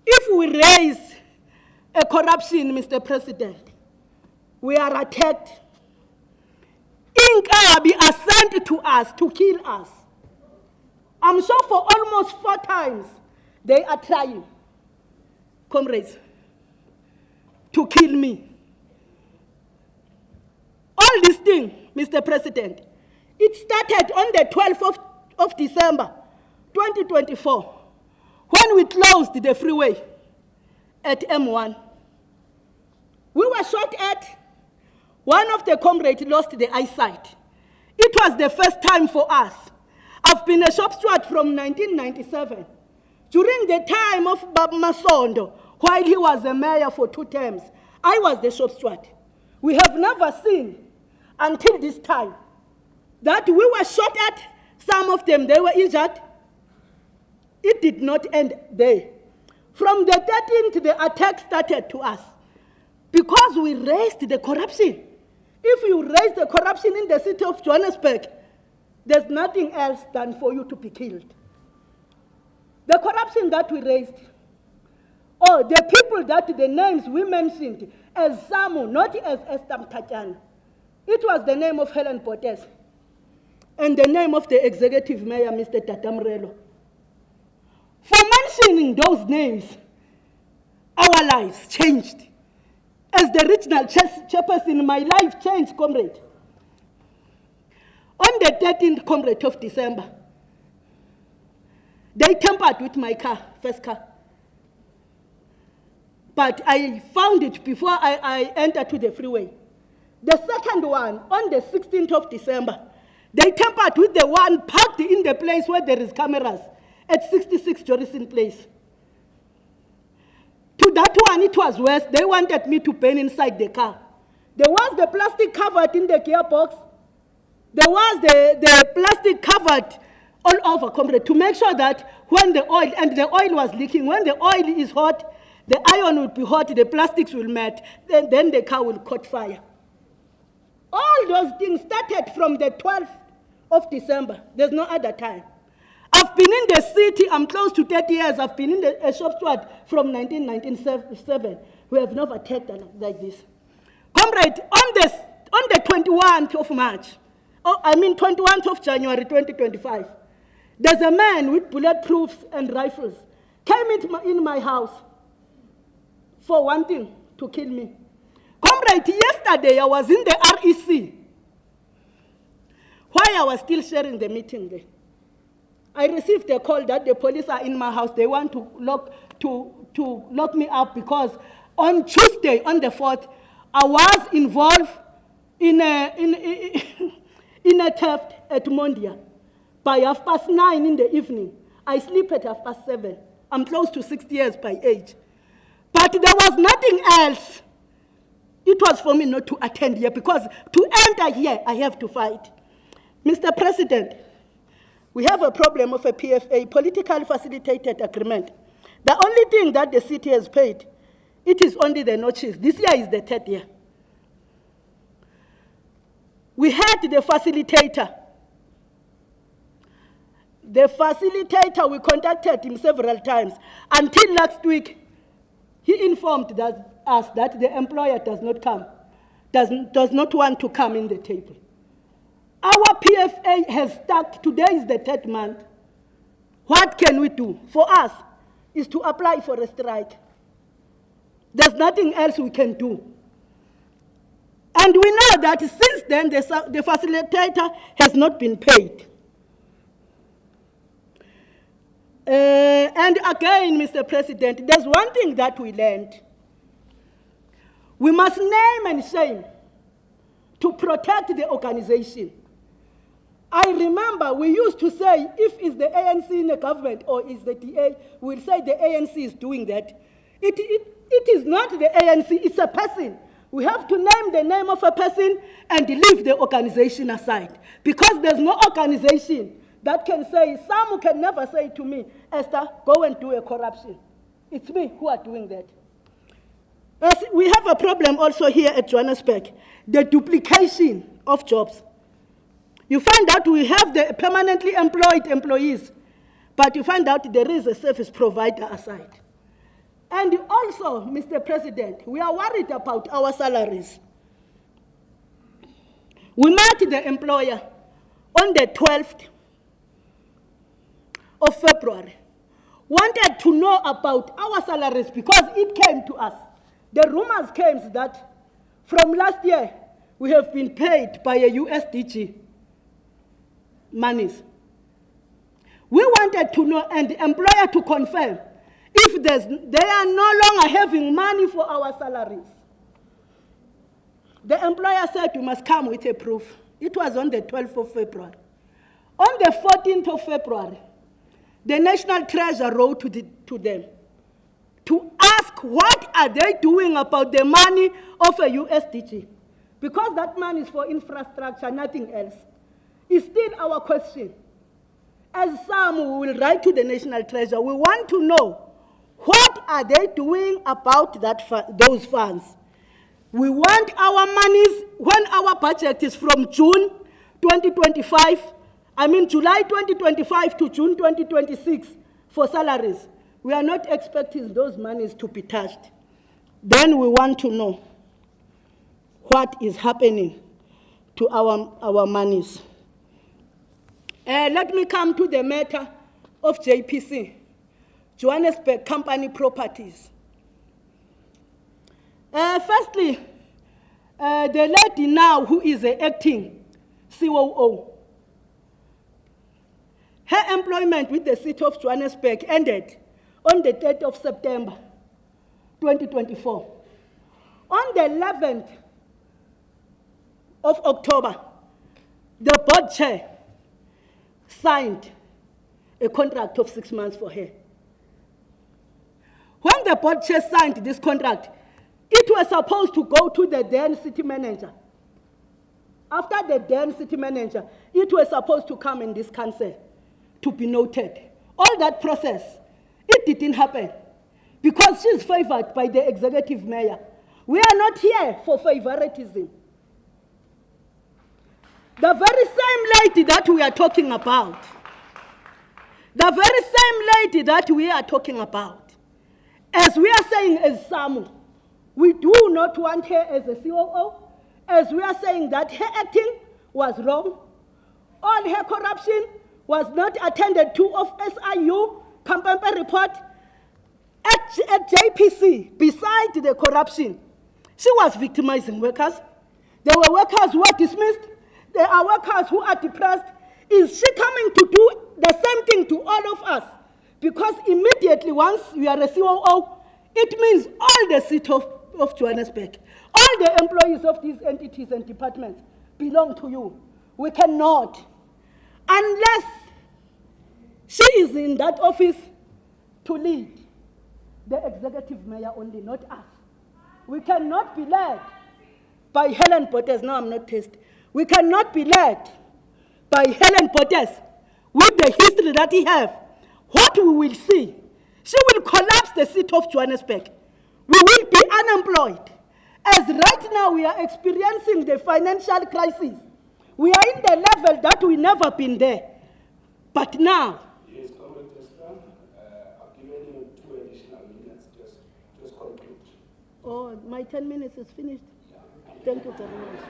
If we raise a corruption, Mr. President, we are attacked. Inkabi are sent to us to kill us. I'm sure for almost 4 times they are trying, comrades, to kill me. All this thing, Mr. President, it started on the 12th of December, 2024, when we closed the freeway at M1. We were shot at. One of the comrades lost the eyesight. It was the first time for us. I've been a shop steward from 1997. During the time of Bab Masondo, while he was a mayor for 2 terms, I was the shop steward. We have never seen, until this time, that we were shot at. Some of them, they were injured. It did not end there. From the 13th, the attack started to us because we raised the corruption. If you raise the corruption in the City of Johannesburg, there's nothing else than for you to be killed. The corruption that we raised, or the people that the names we mentioned as Samu, not as Esther Mtatjana, it was the name of Helen Potes and the name of the executive mayor, Mr. Tatamrelo. For mentioning those names, our lives changed. As the regional chairperson, my life changed, comrade. On the 13th, comrade, of December, they tampered with my car, first car. But I found it before I entered to the freeway. The second one, on the 16th of December, they tampered with the one parked in the place where there is cameras at 66 Jorison Place. To that one, it was worse. They wanted me to burn inside the car. There was the plastic covered in the gearbox. There was the plastic covered all over, comrade, to make sure that when the oil, and the oil was leaking, when the oil is hot, the iron will be hot, the plastics will melt, then the car will catch fire. All those things started from the 12th of December. There's no other time. I've been in the city, I'm close to 30 years. I've been in a shop steward from 1997. We have never attacked like this. Comrade, on the 21th of March, 21st of January 2025, there's a man with bulletproofs and rifles came in my house for wanting to kill me. Comrade, yesterday I was in the REC. While I was still sharing the meeting there, I received a call that the police are in my house. They want to lock me up because on Tuesday, on the 4th, I was involved in a theft at Mondia by 9:30 in the evening. I sleep at 7:30. I'm close to 60 years by age. But there was nothing else. It was for me not to attend here, because to enter here, I have to fight. Mr. President, we have a problem of a PFA, politically facilitated agreement. The only thing that the city has paid, it is only the notches. This year is the 3rd year. We had the facilitator. The facilitator, we contacted him several times. Until last week, he informed us that the employer does not come, does not want to come in the table. Our PFA has stuck. Today is the 3rd month. What can we do? For us, is to apply for a strike. There's nothing else we can do. And we know that since then, the facilitator has not been paid. And again, Mr. President, there's one thing that we learned. We must name and shame to protect the organization. I remember we used to say, if it's the ANC in the government or is the DA, we'll say the ANC is doing that. It is not the ANC, it's a person. We have to name the name of a person and leave the organization aside. Because there's no organization that can say, some can never say to me, Esther, go and do a corruption. It's me who are doing that. We have a problem also here at Johannesburg, the duplication of jobs. You find out we have the permanently employed employees, but you find out there is a service provider aside. And also, Mr. President, we are worried about our salaries. We met the employer on the 12th of February, wanted to know about our salaries because it came to us. The rumors came that from last year, we have been paid by a USDG monies. We wanted to know, and the employer to confirm, if they are no longer having money for our salaries. The employer said we must come with a proof. It was on the 12th of February. On the 14th of February, the National Treasurer wrote to them to ask what are they doing about the money of a USDG. Because that money is for infrastructure, nothing else. It's still our question. As some will write to the National Treasurer, we want to know what are they doing about those funds. We want our monies when our budget is from June 2025, July 2025 to June 2026 for salaries. We are not expecting those monies to be touched. Then we want to know what is happening to our monies. Let me come to the matter of JPC, Johannesburg Company Properties. Firstly, the lady now who is acting COO, her employment with the City of Johannesburg ended on the 3rd of September 2024. On the 11th of October, the board chair signed a contract of 6 months for her. When the board chair signed this contract, it was supposed to go to the then city manager. After the then city manager, it was supposed to come in this council to be noted. All that process, it didn't happen because she's favored by the executive mayor. We are not here for favoritism. The very same lady that we are talking about, as we are saying as Samu, we do not want her as a COO, as we are saying that her acting was wrong, all her corruption was not attended to of SIU, Kampempe report. At JPC, besides the corruption, she was victimizing workers. There were workers who were dismissed. There are workers who are depressed. Is she coming to do the same thing to all of us? Because immediately once you are a COO, it means all the City of Johannesburg, All the employees of these entities and departments belong to you. We cannot, unless she is in that office to lead the executive mayor only, not us. We cannot be led by Helen Potters. No, I'm not pissed. We cannot be led by Helen Potters with the history that he has. What we will see, she will collapse the city of Johannesburg. We will be unemployed. As right now we are experiencing the financial crisis. We are in the level that we never been there. But now, Yes, Comrade Tester, I've given you 2 additional minutes, just conclude. oh, my 10 minutes is finished. Thank you very much.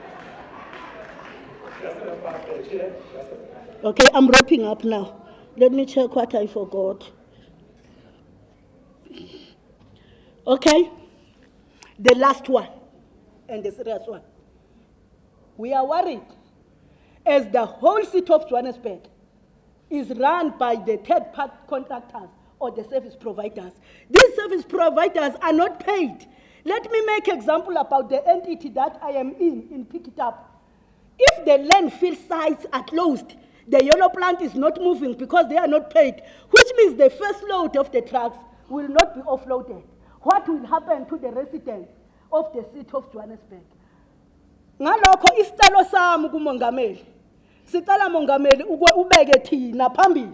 Just a part, Chair. Just a part. Okay, I'm wrapping up now. Let me check what I forgot. Okay, the last one, and the serious one. We are worried as the whole city of Johannesburg is run by the third-party contractors or the service providers. These service providers are not paid. Let me make an example about the entity that I am in Pick It Up. If the landfill sites are closed, the yellow plant is not moving because they are not paid, which means the first load of the trucks will not be offloaded. What will happen to the residents of the city of Johannesburg? Ngalokho isicelo sami kumongameli. Sicela mongameli ubeke thina phambili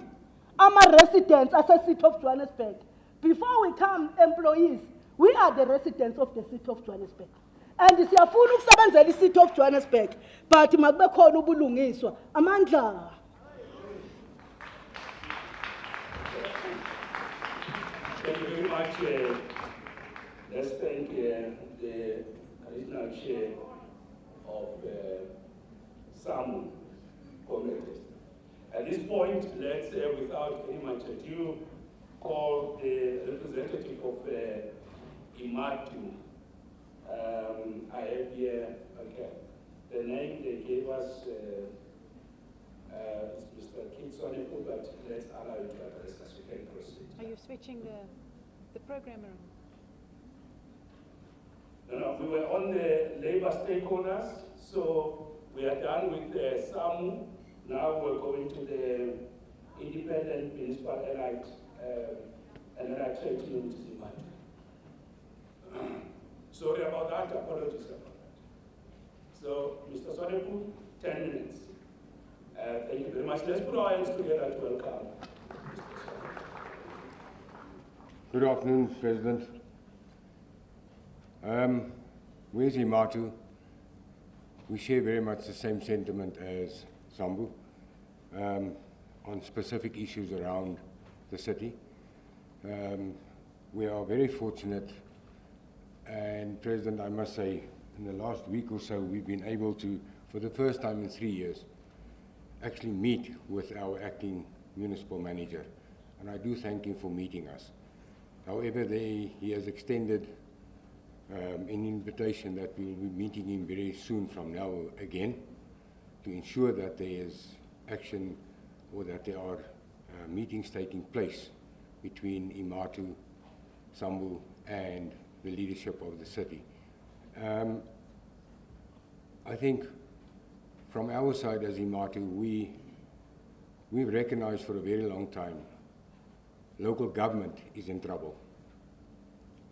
ama residents ase city of Johannesburg. Before we come employees, we are the residents of the city of Johannesburg. And siyafuna ukusebenzela city of Johannesburg, but makube khona ubulungiswa amandla. Thank you very much. Let's thank the additional chair of SAMU committee. At this point, let's, without any much ado, call the representative of IMATU. I have here, okay, the name they gave us is Mr. Kitsonepo, but let's allow you to address us. You can proceed. Are you switching the program around? No, we were on the labor stakeholders, so we are done with SAMU. Now we're going to the independent municipal allied trade union, which is IMATU. Sorry about that, apologies about that. So, Mr. Sonepu, 10 minutes. Thank you very much. Let's put our hands together to welcome Mr. Sonepu. Good afternoon, President. With IMATU, we share very much the same sentiment as Sambu on specific issues around the city. We are very fortunate, and President, I must say, in the last week or so, we've been able to, for the first time in 3 years, actually meet with our acting municipal manager, and I do thank him for meeting us. However, he has extended an invitation that we will be meeting him very soon from now again to ensure that there is action or that there are meetings taking place between IMATU, Sambu, and the leadership of the city. I think from our side as IMATU, we've recognized for a very long time local government is in trouble.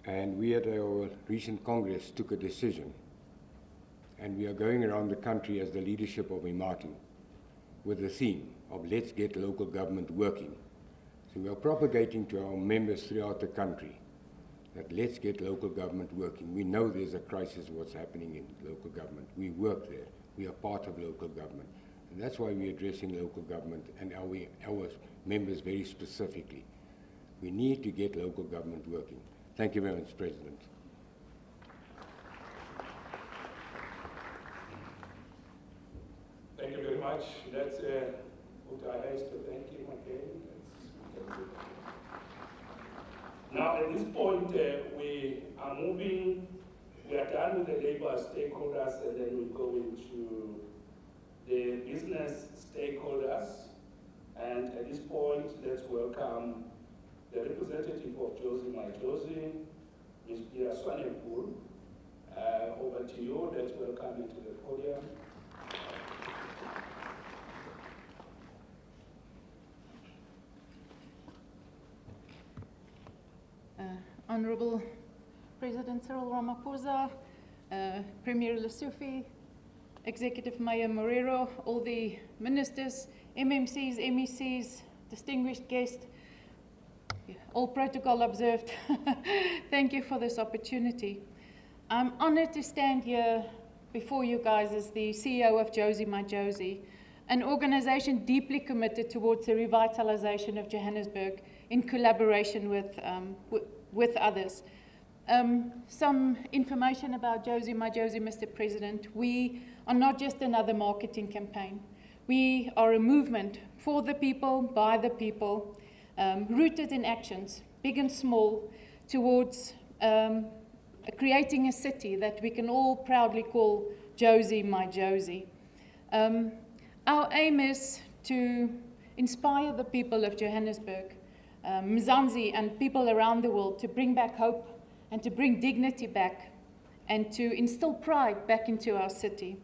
And we at our recent Congress took a decision, and we are going around the country as the leadership of IMATU with the theme of let's get local government working. So we are propagating to our members throughout the country that let's get local government working. We know there's a crisis what's happening in local government. We work there. We are part of local government. And that's why we're addressing local government and our members very specifically. We need to get local government working. Thank you very much, President. Thank you very much. Let's put our hands to thank him again. Now, at this point, we are moving. We are done with the labor stakeholders, and then we go into the business stakeholders. And at this point, let's welcome the representative of Josie, Ms. Pia Swanepoel, Over to you. Let's welcome you to the podium. Honourable President Cyril Ramaphosa, Premier Lessufi, Executive Mayor Morero, all the ministers, MMCs, MECs, distinguished guests, all protocol observed. Thank you for this opportunity. I'm honoured to stand here before you guys as the CEO of Josie My Josie, an organisation deeply committed towards the revitalisation of Johannesburg in collaboration with others. Some information about Josie My Josie, Mr. President. We are not just another marketing campaign. We are a movement for the people, by the people, rooted in actions, big and small, towards creating a city that we can all proudly call Josie My Josie. Our aim is to inspire the people of Johannesburg, Mzansi and people around the world to bring back hope and to bring dignity back and to instill pride back into our city.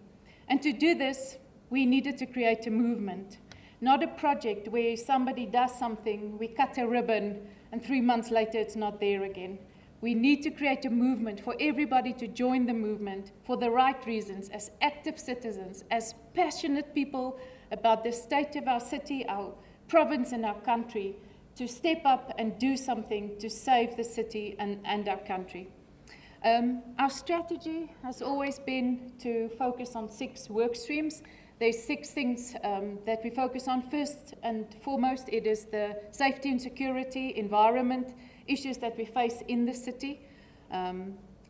And to do this, we needed to create a movement, not a project where somebody does something, we cut a ribbon, and 3 months later it's not there again. We need to create a movement for everybody to join the movement for the right reasons, as active citizens, as passionate people about the state of our city, our province and our country, to step up and do something to save the city and our country. Our strategy has always been to focus on 6 work streams. There's 6 things that we focus on. First and foremost, it is the safety and security, environment, issues that we face in the city.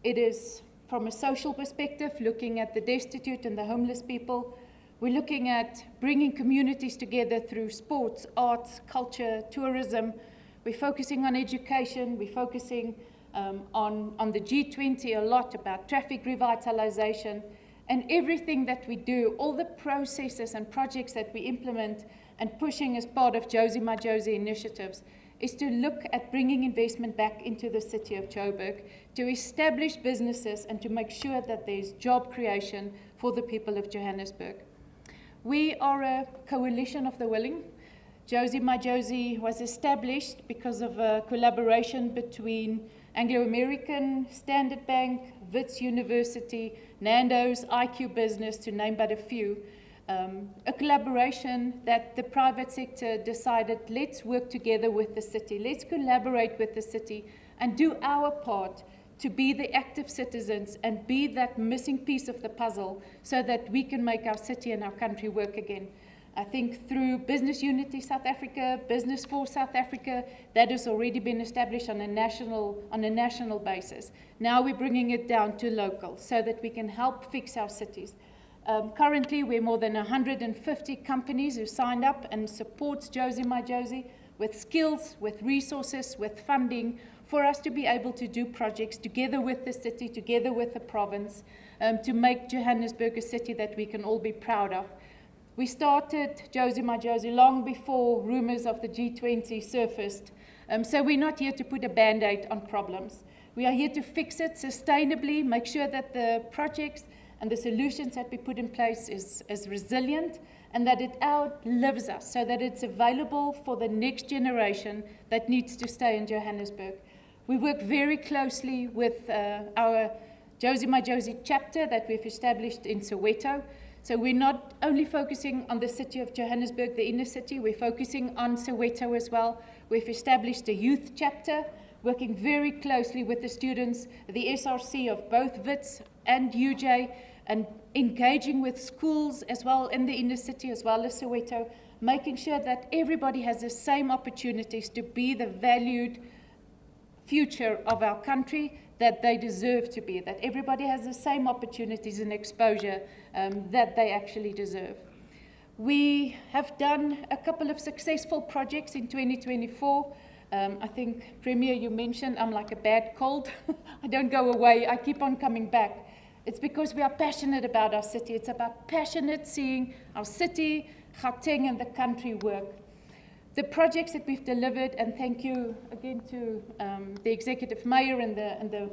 It is, from a social perspective, looking at the destitute and the homeless people. We're looking at bringing communities together through sports, arts, culture, tourism. We're focusing on education. We're focusing on the G20 a lot about traffic revitalization. And everything that we do, all the processes and projects that we implement and pushing as part of Josie My Josie initiatives is to look at bringing investment back into the city of Joburg, to establish businesses and to make sure that there's job creation for the people of Johannesburg. We are a coalition of the willing. Josie My Josie was established because of a collaboration between Anglo-American, Standard Bank, Wits University, Nando's, IQ Business, to name but a few. A collaboration that the private sector decided, let's work together with the city, let's collaborate with the city and do our part to be the active citizens and be that missing piece of the puzzle so that we can make our city and our country work again. I think through Business Unity South Africa, Business for South Africa, that has already been established on a national basis. Now we're bringing it down to local so that we can help fix our cities. Currently, we're more than 150 companies who signed up and supports Josie My Josie with skills, with resources, with funding for us to be able to do projects together with the city, together with the province, to make Johannesburg a city that we can all be proud of. We started Josie My Josie long before rumors of the G20 surfaced. So we're not here to put a Band-Aid on problems. We are here to fix it sustainably, make sure that the projects and the solutions that we put in place is resilient and that it outlives us so that it's available for the next generation that needs to stay in Johannesburg. We work very closely with our Josie My Josie chapter that we've established in Soweto. So we're not only focusing on the city of Johannesburg, the inner city, we're focusing on Soweto as well. We've established a youth chapter, working very closely with the students, the SRC of both WITS and UJ, and engaging with schools as well in the inner city as well as Soweto, making sure that everybody has the same opportunities to be the valued future of our country that they deserve to be, that everybody has the same opportunities and exposure that they actually deserve. We have done a couple of successful projects in 2024. I think, Premier, you mentioned I'm like a bad cold. I don't go away, I keep on coming back. It's because we are passionate about our city. It's about passionate seeing our city, Gauteng, and the country work. The projects that we've delivered, and thank you again to the Executive Mayor and the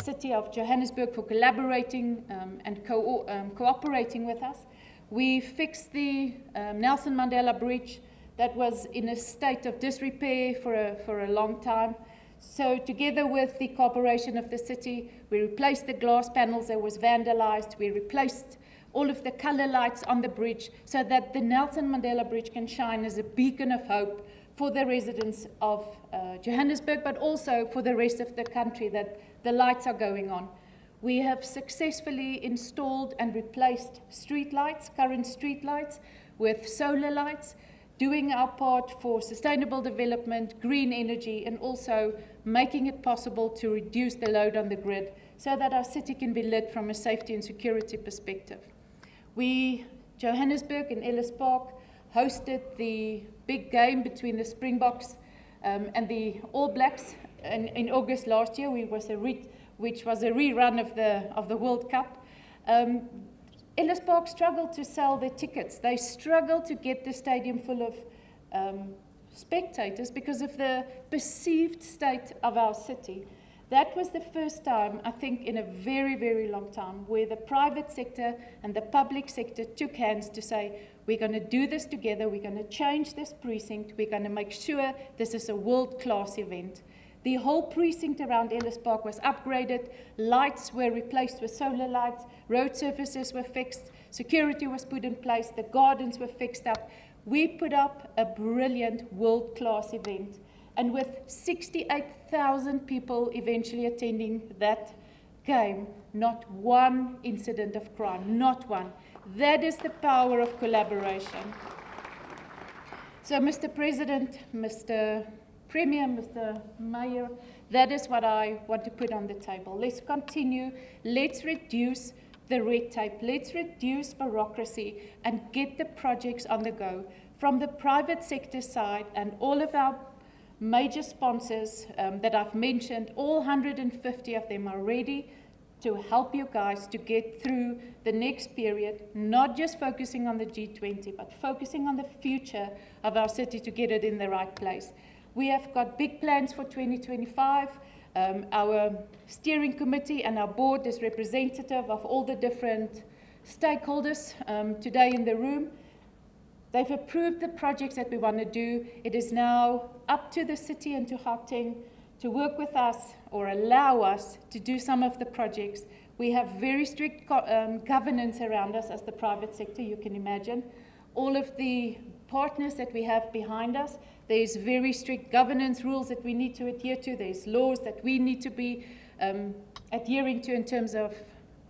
City of Johannesburg for collaborating and cooperating with us. We fixed the Nelson Mandela Bridge that was in a state of disrepair for a long time. So together with the cooperation of the city, we replaced the glass panels that was vandalized. We replaced all of the color lights on the bridge so that the Nelson Mandela Bridge can shine as a beacon of hope for the residents of Johannesburg, but also for the rest of the country, that the lights are going on. We have successfully installed and replaced street lights, current street lights, with solar lights, doing our part for sustainable development, green energy, and also making it possible to reduce the load on the grid so that our city can be lit from a safety and security perspective. We, Johannesburg and Ellis Park, hosted the big game between the Springboks and the All Blacks in August last year, which was a rerun of the World Cup. Ellis Park struggled to sell their tickets. They struggled to get the stadium full of spectators because of the perceived state of our city. That was the first time, I think, in a very, very long time, where the private sector and the public sector took hands to say, we're going to do this together, we're going to change this precinct, we're going to make sure this is a world-class event. The whole precinct around Ellis Park was upgraded, lights were replaced with solar lights, road surfaces were fixed, security was put in place, the gardens were fixed up. We put up a brilliant world-class event. And with 68,000 people eventually attending that game, not one incident of crime, not one. That is the power of collaboration. So, Mr. President, Mr. Premier, Mr. Mayor, that is what I want to put on the table. Let's continue. Let's reduce the red tape. Let's reduce bureaucracy and get the projects on the go. From the private sector side and all of our major sponsors that I've mentioned, all 150 of them are ready to help you guys to get through the next period, not just focusing on the G20, but focusing on the future of our city to get it in the right place. We have got big plans for 2025. Our steering committee and our board is representative of all the different stakeholders today in the room. They've approved the projects that we want to do. It is now up to the city and to Gauteng to work with us or allow us to do some of the projects. We have very strict governance around us as the private sector, you can imagine. All of the partners that we have behind us, there's very strict governance rules that we need to adhere to. There's laws that we need to be adhering to in terms of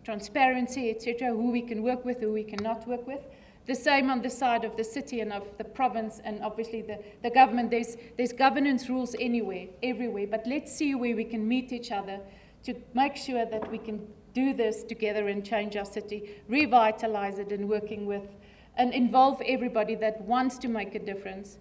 transparency, etc., who we can work with, who we cannot work with. The same on the side of the city and of the province and obviously the government. There's governance rules everywhere, but let's see where we can meet each other to make sure that we can do this together and change our city, revitalize it and working with and involve everybody that wants to make a difference.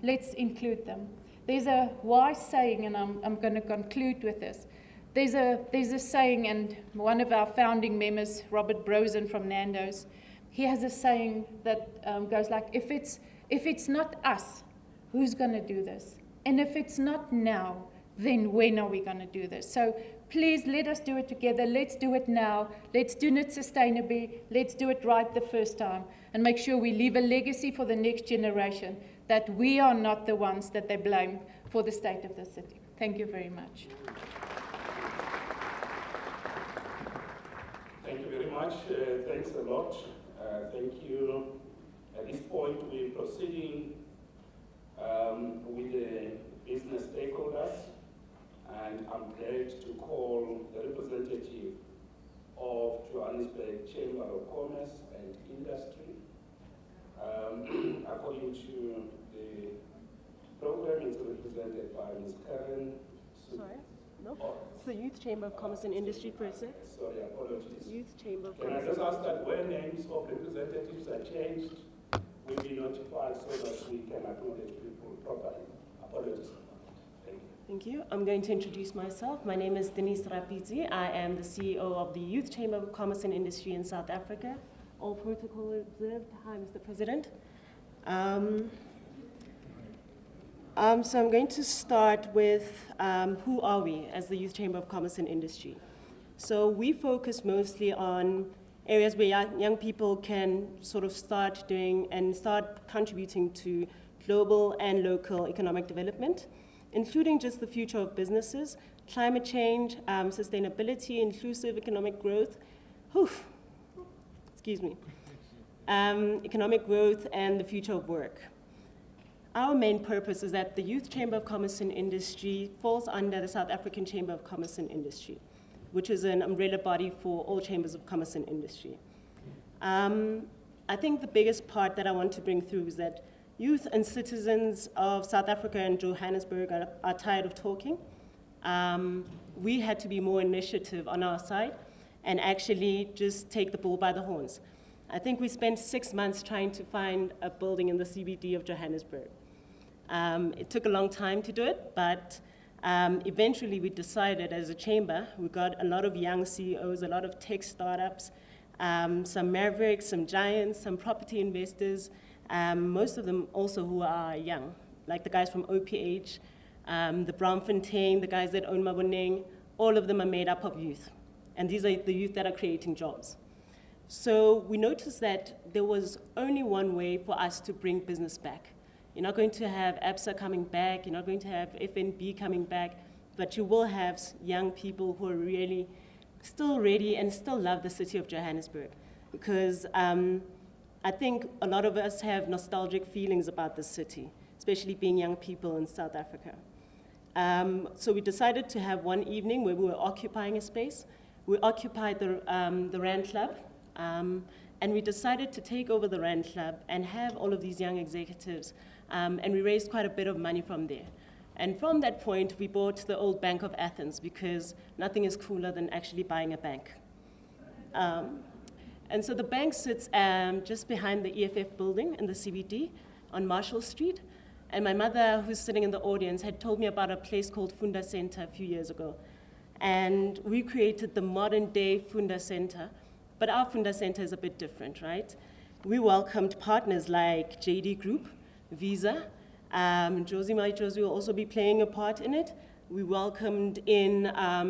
Let's include them. There's a wise saying, and I'm going to conclude with this. There's a saying, and one of our founding members, Robert Brosen from Nando's, he has a saying that goes like, if it's not us, who's going to do this? And if it's not now, then when are we going to do this? So please let us do it together. Let's do it now. Let's do it sustainably. Let's do it right the first time and make sure we leave a legacy for the next generation that we are not the ones that they blame for the state of the city. Thank you very much. Thank you very much. Thanks a lot. Thank you. At this point, we're proceeding with the business stakeholders, and I'm glad to call the representative of Johannesburg Chamber of Commerce and Industry. According to the program, it's represented by Ms. Karen. Sorry? No? It's the Youth Chamber of Commerce and Industry person. Sorry, apologies. Youth Chamber of Can I just ask that when names of representatives are changed, we'll be notified so that we can acknowledge people properly. Apologies. Thank you. Thank you. I'm going to introduce myself. My name is Denise Rapidzi. I am the CEO of the Youth Chamber of Commerce and Industry in South Africa. All protocol observed. Hi, Mr. President. So I'm going to start with who are we as the Youth Chamber of Commerce and Industry. So we focus mostly on areas where young people can sort of start doing and start contributing to global and local economic development, including just the future of businesses, climate change, sustainability, inclusive economic growth, economic growth, and the future of work. Our main purpose is that the Youth Chamber of Commerce and Industry falls under the South African Chamber of Commerce and Industry, which is an umbrella body for all chambers of commerce and industry. I think the biggest part that I want to bring through is that youth and citizens of South Africa and Johannesburg are tired of talking. We had to be more initiative on our side and actually just take the bull by the horns. I think we spent 6 months trying to find a building in the CBD of Johannesburg. It took a long time to do it, but eventually we decided as a chamber, we got a lot of young CEOs, a lot of tech startups, some mavericks, some giants, some property investors, most of them also who are young, like the guys from OPH, the Braamfontein, the guys that own Maboneng, all of them are made up of youth. And these are the youth that are creating jobs. So we noticed that there was only one way for us to bring business back. You're not going to have ABSA coming back, you're not going to have FNB coming back, but you will have young people who are really still ready and still love the city of Johannesburg. Because I think a lot of us have nostalgic feelings about the city, especially being young people in South Africa. So we decided to have one evening where we were occupying a space. We occupied the Rand Club, and we decided to take over the Rand Club and have all of these young executives, and we raised quite a bit of money from there. And from that point, we bought the old Bank of Athens because nothing is cooler than actually buying a bank. And so the bank sits just behind the EFF building in the CBD on Marshall Street. And my mother, who's sitting in the audience, had told me about a place called Funda Center a few years ago. And we created the modern day Funda Center, but our Funda Center is a bit different, right? We welcomed partners like JD Group, Visa, Josie will also be playing a part in it. We welcomed in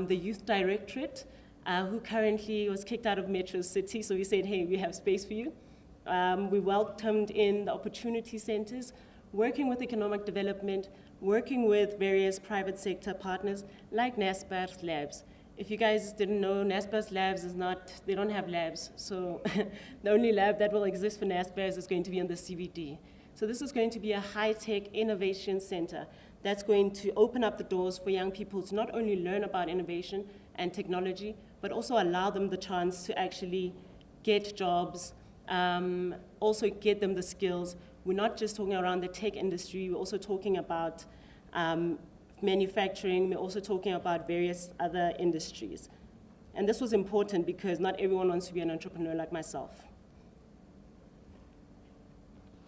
the Youth Directorate, who currently was kicked out of Metro City, so we said, hey, we have space for you. We welcomed in the opportunity centers, working with economic development, working with various private sector partners like Naspers Labs. If you guys didn't know, Naspers Labs is not, they don't have labs, so the only lab that will exist for Naspers is going to be in the CBD. So this is going to be a high-tech innovation center that's going to open up the doors for young people to not only learn about innovation and technology, but also allow them the chance to actually get jobs, also get them the skills. We're not just talking around the tech industry, we're also talking about manufacturing, we're also talking about various other industries. And this was important because not everyone wants to be an entrepreneur like myself.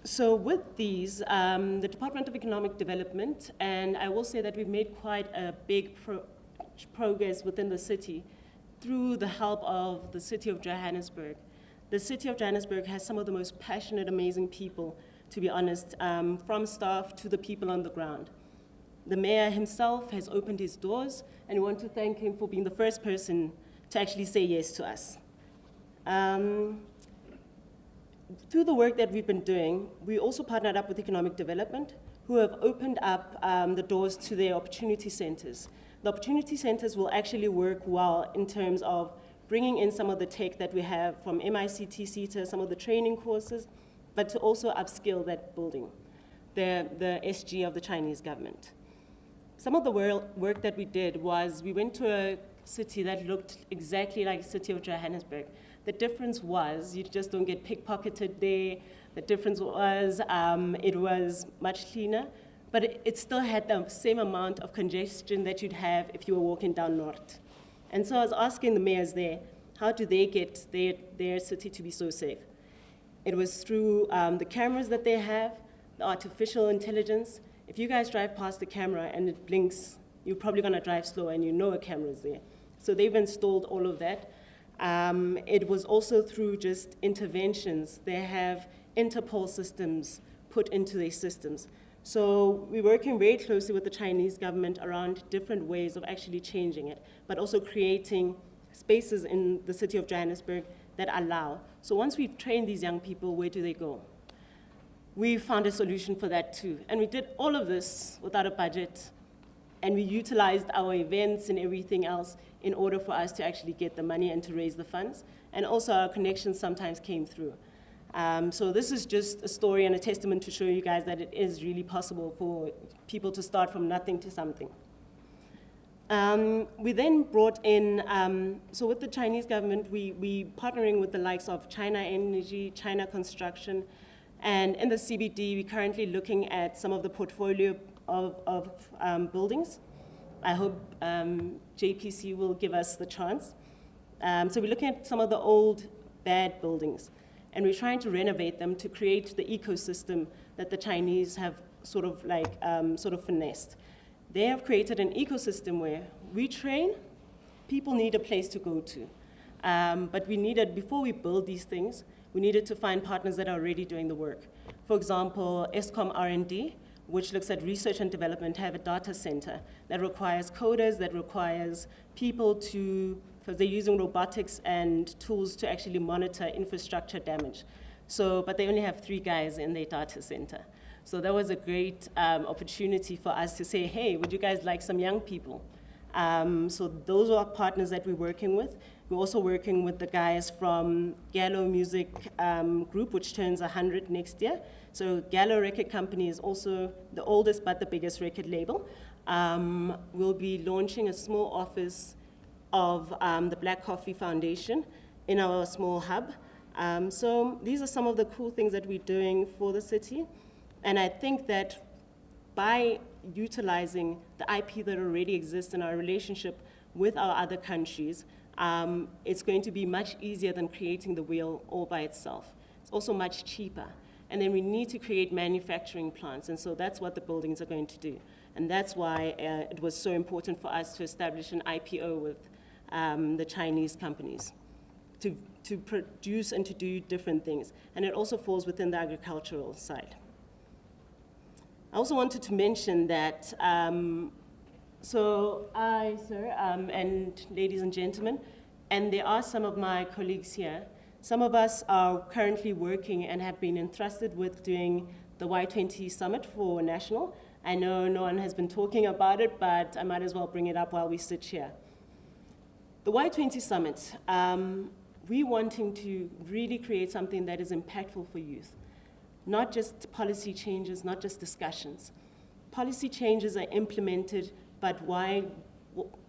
So with these, the Department of Economic Development, and I will say that we've made quite a big progress within the city through the help of the City of Johannesburg. The City of Johannesburg has some of the most passionate, amazing people, to be honest, from staff to the people on the ground. The mayor himself has opened his doors, and we want to thank him for being the first person to actually say yes to us. Through the work that we've been doing, we also partnered up with economic development, who have opened up the doors to their opportunity centers. The opportunity centers will actually work well in terms of bringing in some of the tech that we have from MICT, to some of the training courses, but to also upskill that building, the SG of the Chinese government. Some of the work that we did was we went to a city that looked exactly like the City of Johannesburg. The difference was you just don't get pickpocketed there. The difference was it was much cleaner, but it still had the same amount of congestion that you'd have if you were walking down north. And so I was asking the mayors there, how do they get their city to be so safe? It was through the cameras that they have, the artificial intelligence. If you guys drive past the camera and it blinks, you're probably gonna drive slow and you know a camera's there. So they've installed all of that. It was also through just interventions. They have Interpol systems put into their systems. So we're working very closely with the Chinese government around different ways of actually changing it, but also creating spaces in the city of Johannesburg that allow. So once we've trained these young people, where do they go? We found a solution for that too. And we did all of this without a budget, and we utilized our events and everything else in order for us to actually get the money and to raise the funds. And also our connections sometimes came through. So this is just a story and a testament to show you guys that it is really possible for people to start from nothing to something. We then brought in, so with the Chinese government, we partnering with the likes of China Energy, China Construction, and in the CBD, we're currently looking at some of the portfolio of buildings. I hope JPC will give us the chance. So we're looking at some of the old, bad buildings, and we're trying to renovate them to create the ecosystem that the Chinese have sort of finessed. They have created an ecosystem where we train, people need a place to go to. But we needed, before we build these things, we needed to find partners that are already doing the work. For example, Eskom R&D, which looks at research and development, have a data center that requires coders, that requires people to, because they're using robotics and tools to actually monitor infrastructure damage. So, but they only have 3 guys in their data center. So that was a great opportunity for us to say, hey, would you guys like some young people? So those are partners that we're working with. We're also working with the guys from Gallo Music Group, which turns 100 next year. So Gallo Record Company is also the oldest but the biggest record label. We'll be launching a small office of the Black Coffee Foundation in our small hub. So these are some of the cool things that we're doing for the city. And I think that by utilizing the IP that already exists in our relationship with our other countries, it's going to be much easier than creating the wheel all by itself. It's also much cheaper. And then we need to create manufacturing plants, and so that's what the buildings are going to do. And that's why it was so important for us to establish an IPO with the Chinese companies to produce and to do different things. And it also falls within the agricultural side. I also wanted to mention that, so I, sir, and ladies and gentlemen, and there are some of my colleagues here, some of us are currently working and have been entrusted with doing the Y20 Summit for National. I know no one has been talking about it, but I might as well bring it up while we sit here. The Y20 Summit, we're wanting to really create something that is impactful for youth. Not just policy changes, not just discussions. Policy changes are implemented, but why,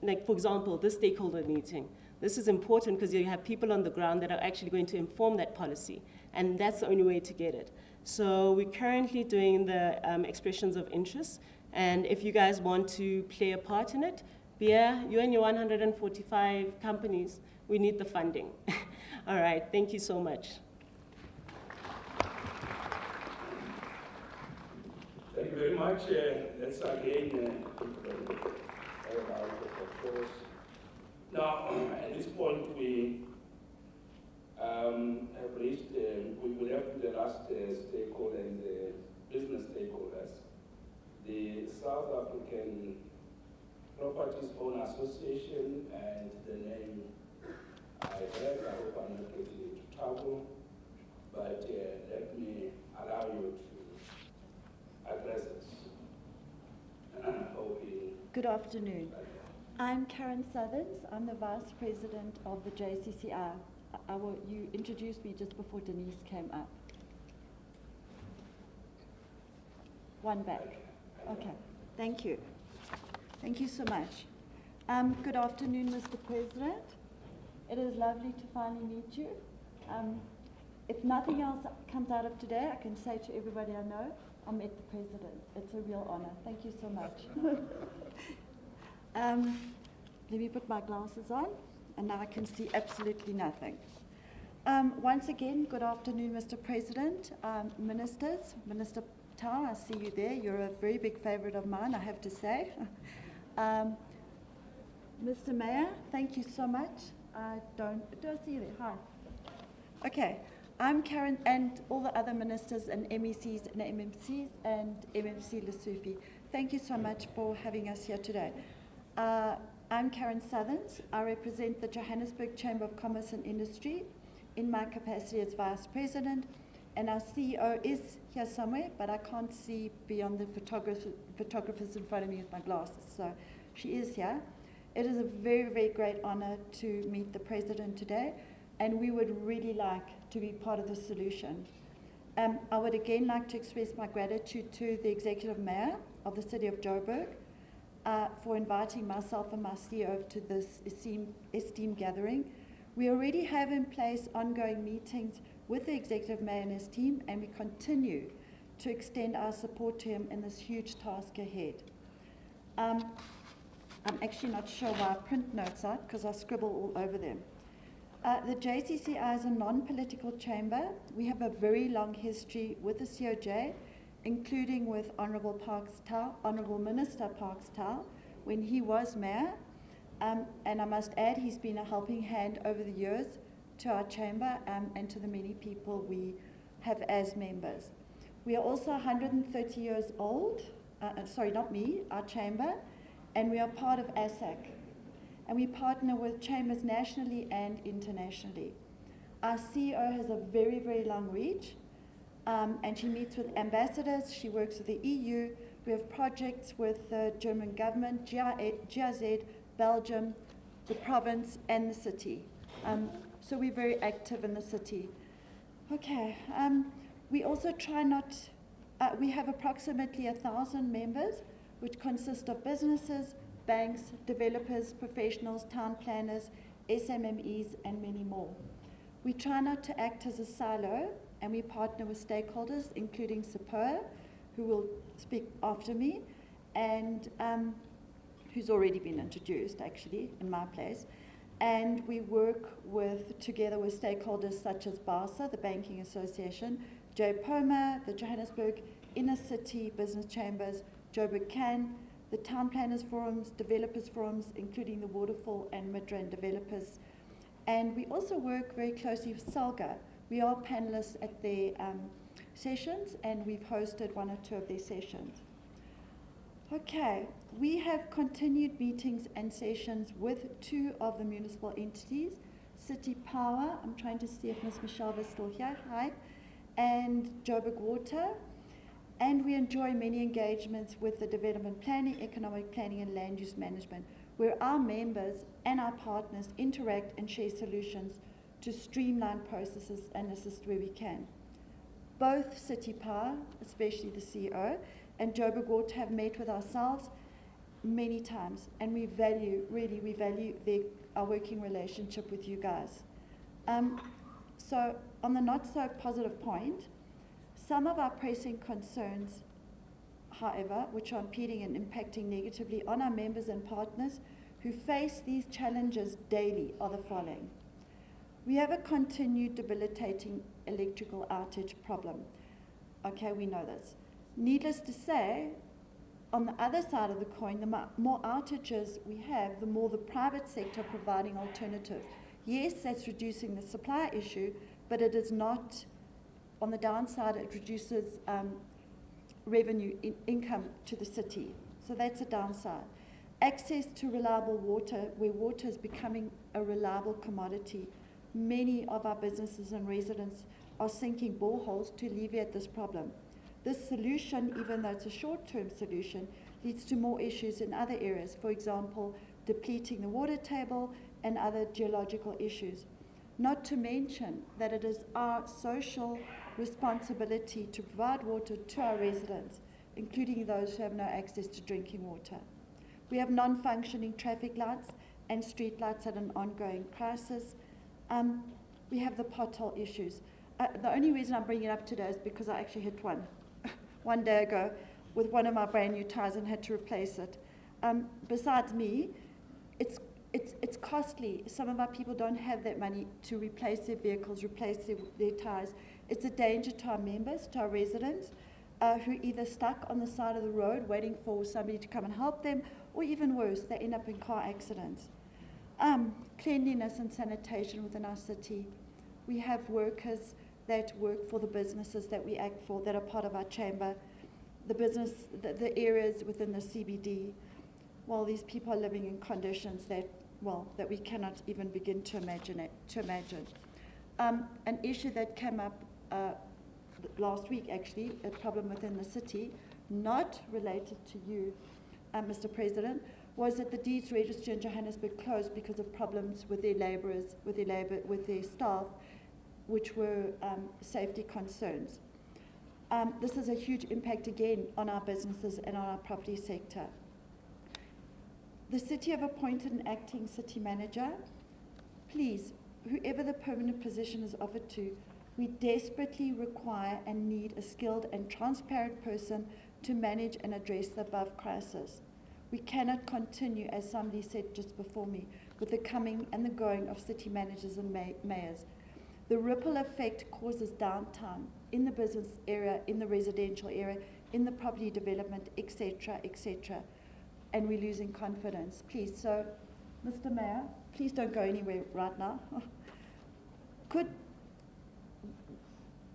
like for example, this stakeholder meeting. This is important because you have people on the ground that are actually going to inform that policy, and that's the only way to get it. So we're currently doing the expressions of interest, and if you guys want to play a part in it, Bia, you and your 145 companies, we need the funding. All right, thank you so much. Thank you very much. Let's again of course. Now, at this point, we have reached, we will have to the last stakeholder and the business stakeholders. The South African Properties Owner Association, and the name I heard, I hope I'm not getting into trouble, but let me allow you to address us. Good afternoon. I'm Karen Southerns. I'm the Vice President of the JCCI. You introduced me just before Denise came up. One back. Okay, thank you. Thank you so much. Good afternoon, Mr. President. It is lovely to finally meet you. If nothing else comes out of today, I can say to everybody I know, I met the President. It's a real honor. Thank you so much. Let me put my glasses on, and now I can see absolutely nothing. Once again, good afternoon, Mr. President, ministers, Minister Tau, I see you there. You're a very big favorite of mine, I have to say. Mr. Mayor, thank you so much. Do I see you there? Hi. Okay. I'm Karen, and all the other ministers and MECs and MMCs and MMC Lesotho. Thank you so much for having us here today. I'm Karen Southerns. I represent the Johannesburg Chamber of Commerce and Industry in my capacity as Vice President, and our CEO is here somewhere, but I can't see beyond the photographers in front of me with my glasses, so she is here. It is a very, very great honor to meet the President today, and we would really like to be part of the solution. I would again like to express my gratitude to the Executive Mayor of the City of Joburg for inviting myself and my CEO to this esteemed gathering. We already have in place ongoing meetings with the Executive Mayor and his team, and we continue to extend our support to him in this huge task ahead. I'm actually not sure why I print notes out, because I scribble all over them. The JCCI is a non-political chamber. We have a very long history with the COJ, including with Honourable Minister Parks Tau, when he was mayor. And I must add, he's been a helping hand over the years to our chamber and to the many people we have as members. We are also 130 years old, sorry, not me, our chamber, and we are part of ASAC. And we partner with chambers nationally and internationally. Our CEO has a very, very long reach, and she meets with ambassadors, she works with the EU, we have projects with the German government, GIZ, Belgium, the province, and the city. So we're very active in the city. Okay, we also try not, we have approximately 1,000 members, which consist of businesses, banks, developers, professionals, town planners, SMMEs, and many more. We try not to act as a silo, and we partner with stakeholders, including SAPOA, who will speak after me, and who's already been introduced, actually, in my place. And we work together with stakeholders such as BASA, the Banking Association, JPOMA, the Johannesburg Inner City Business Chambers, Joburg CAN, the Town Planners Forums, Developers Forums, including the Waterfall and Midrand developers. And we also work very closely with SALGA. We are panelists at their sessions, and we've hosted one or two of their sessions. Okay, we have continued meetings and sessions with two of the municipal entities, City Power, I'm trying to see if Ms. Michelle is still here, hi, and Joburg Water. And we enjoy many engagements with the development planning, economic planning, and land use management, where our members and our partners interact and share solutions to streamline processes and assist where we can. Both City Power, especially the CEO, and Joburg Water have met with ourselves many times, and we value our working relationship with you guys. So on the not so positive point, some of our pressing concerns, however, which are impeding and impacting negatively on our members and partners who face these challenges daily, are the following. We have a continued debilitating electrical outage problem. Okay, we know this. Needless to say, on the other side of the coin, the more outages we have, the more the private sector providing alternative. Yes, that's reducing the supply issue, but it is not. On the downside, it reduces revenue income to the city. So that's a downside. Access to reliable water, where water is becoming a reliable commodity. Many of our businesses and residents are sinking boreholes to alleviate this problem. This solution, even though it's a short-term solution, leads to more issues in other areas. For example, depleting the water table and other geological issues. Not to mention that it is our social responsibility to provide water to our residents, including those who have no access to drinking water. We have non-functioning traffic lights and street lights at an ongoing crisis. We have the pothole issues. The only reason I'm bringing it up today is because I actually hit one day ago with one of my brand new tires and had to replace it. Besides me, it's costly. Some of our people don't have that money to replace their vehicles, replace their tires. It's a danger to our members, to our residents, who either stuck on the side of the road waiting for somebody to come and help them, or even worse, they end up in car accidents. Cleanliness and sanitation within our city. We have workers that work for the businesses that we act for, that are part of our chamber, the areas within the CBD. Well, these people are living in conditions that we cannot even begin to imagine. An issue that came up last week, actually, a problem within the city, not related to you, Mr. President, was that the deeds registry in Johannesburg closed because of problems with their labourers, with their staff, which were safety concerns. This has a huge impact again on our businesses and on our property sector. The city have appointed an acting city manager. Please, whoever the permanent position is offered to, we desperately require and need a skilled and transparent person to manage and address the above crisis. We cannot continue, as somebody said just before me, with the coming and the going of city managers and mayors. The ripple effect causes downtime in the business area, in the residential area, in the property development, etc., etc., and we're losing confidence. Please, so, Mr. Mayor, please don't go anywhere right now.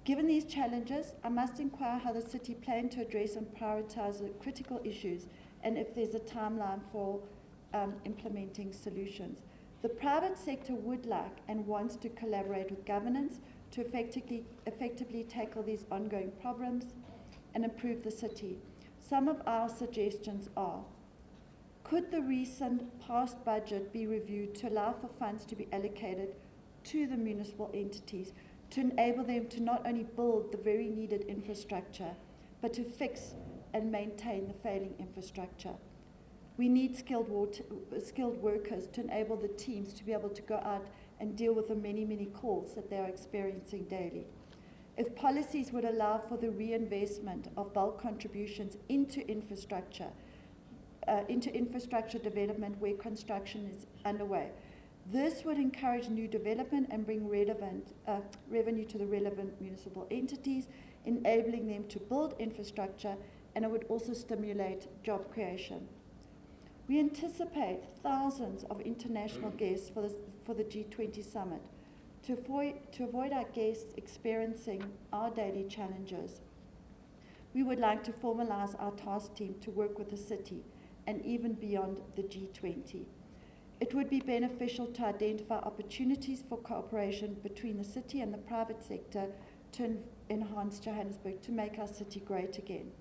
Given these challenges, I must inquire how the city plan to address and prioritize the critical issues, and if there's a timeline for implementing solutions. The private sector would like and wants to collaborate with governance to effectively tackle these ongoing problems and improve the city. Some of our suggestions are: could the recent past budget be reviewed to allow for funds to be allocated to the municipal entities to enable them to not only build the very needed infrastructure, but to fix and maintain the failing infrastructure? We need skilled workers to enable the teams to be able to go out and deal with the many, many calls that they are experiencing daily. If policies would allow for the reinvestment of bulk contributions into infrastructure development where construction is underway, this would encourage new development and bring revenue to the relevant municipal entities, enabling them to build infrastructure, and it would also stimulate job creation. We anticipate thousands of international guests for the G20 summit. To avoid our guests experiencing our daily challenges, we would like to formalize our task team to work with the city and even beyond the G20. It would be beneficial to identify opportunities for cooperation between the city and the private sector to enhance Johannesburg, to make our city great again.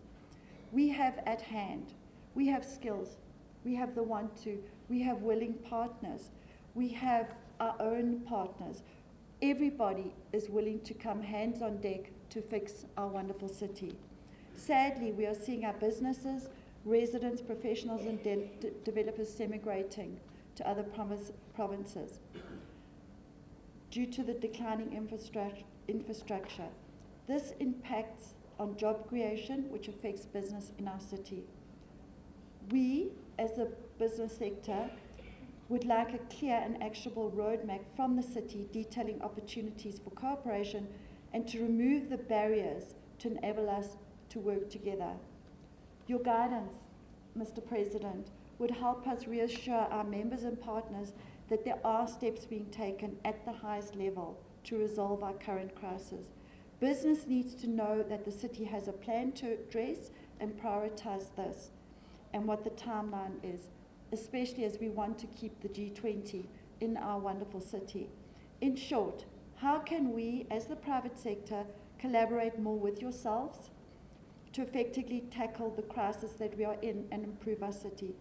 We have at hand, we have skills, we have the want to, we have willing partners, we have our own partners. Everybody is willing to come hands on deck to fix our wonderful city. Sadly, we are seeing our businesses, residents, professionals and developers semigrating to other provinces due to the declining infrastructure. This impacts on job creation, which affects business in our city. We, as a business sector, would like a clear and actionable roadmap from the city detailing opportunities for cooperation and to remove the barriers to enable us to work together. Your guidance, Mr. President, would help us reassure our members and partners that there are steps being taken at the highest level to resolve our current crisis. Business needs to know that the city has a plan to address and prioritize this and what the timeline is, especially as we want to keep the G20 in our wonderful city. In short, how can we, as the private sector, collaborate more with yourselves to effectively tackle the crisis that we are in and improve our city?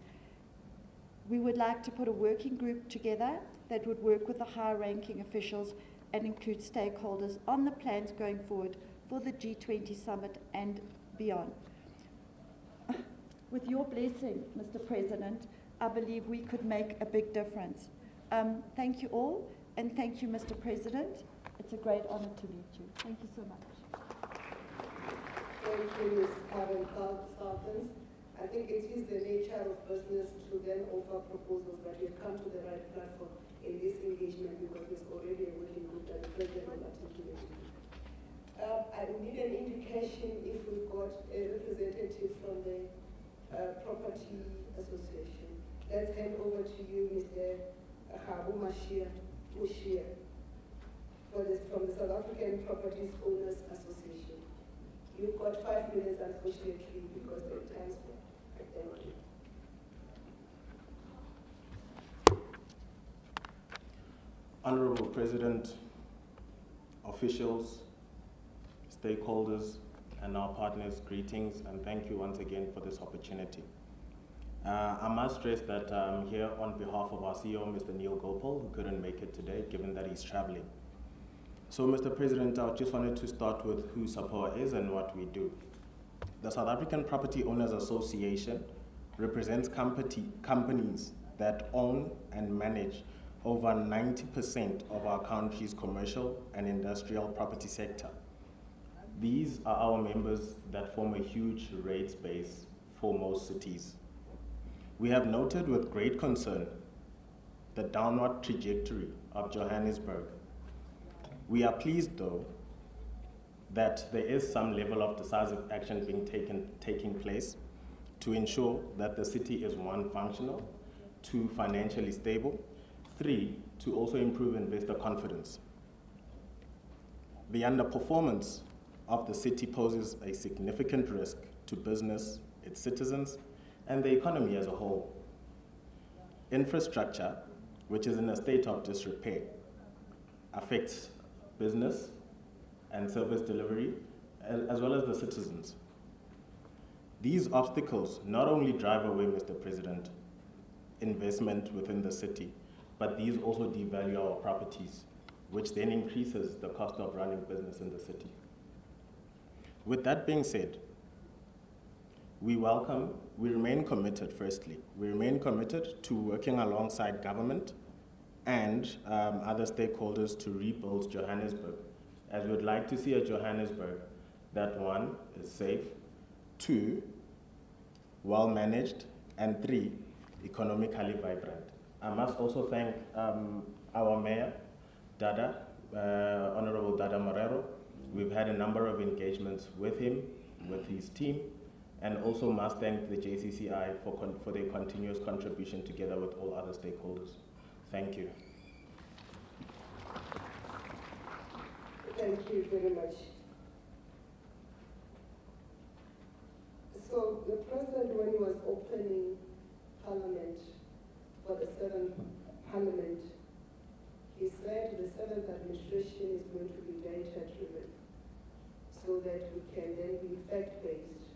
We would like to put a working group together that would work with the high-ranking officials and include stakeholders on the plans going forward for the G20 summit and beyond. With your blessing, Mr. President, I believe we could make a big difference. Thank you all, and thank you, Mr. President. It's a great honor to meet you. Thank you so much. Thank you, Ms. Karen Starkins. I think it is the nature of business to then offer proposals, but we have come to the right platform in this engagement because there's already a working group that the President will articulate. I would need an indication if we've got a representative from the Property Association. Let's hand over to you, Mr. Habu Mushia. from the South African Properties Owners Association. You've got 5 minutes, unfortunately, because the time's empty. Honorable President, officials, stakeholders, and our partners, greetings, and thank you once again for this opportunity. I must stress that I'm here on behalf of our CEO, Mr. Neil Gopal, who couldn't make it today, given that he's traveling. So, Mr. President, I just wanted to start with who SAPOA is and what we do. The South African Property Owners Association represents companies that own and manage over 90% of our country's commercial and industrial property sector. These are our members that form a huge rates base for most cities. We have noted with great concern the downward trajectory of Johannesburg. We are pleased, though, that there is some level of decisive action being taking place to ensure that the city is, 1, functional, 2, financially stable, 3, to also improve investor confidence. The underperformance of the city poses a significant risk to business, its citizens, and the economy as a whole. Infrastructure, which is in a state of disrepair, affects business and service delivery, as well as the citizens. These obstacles not only drive away, Mr. President, investment within the city, but these also devalue our properties, which then increases the cost of running business in the city. With that being said, we remain committed, firstly. We remain committed to working alongside government and other stakeholders to rebuild Johannesburg, as we would like to see a Johannesburg that, 1, is safe, 2, well-managed, and 3, economically vibrant. I must also thank our mayor, Dada, Honorable Dada Morero. We've had a number of engagements with him, with his team, and also must thank the JCCI for their continuous contribution together with all other stakeholders. Thank you. Thank you very much. So the President, when he was opening Parliament for the 7th Parliament, he said the 7th administration is going to be data-driven so that we can then be fact-based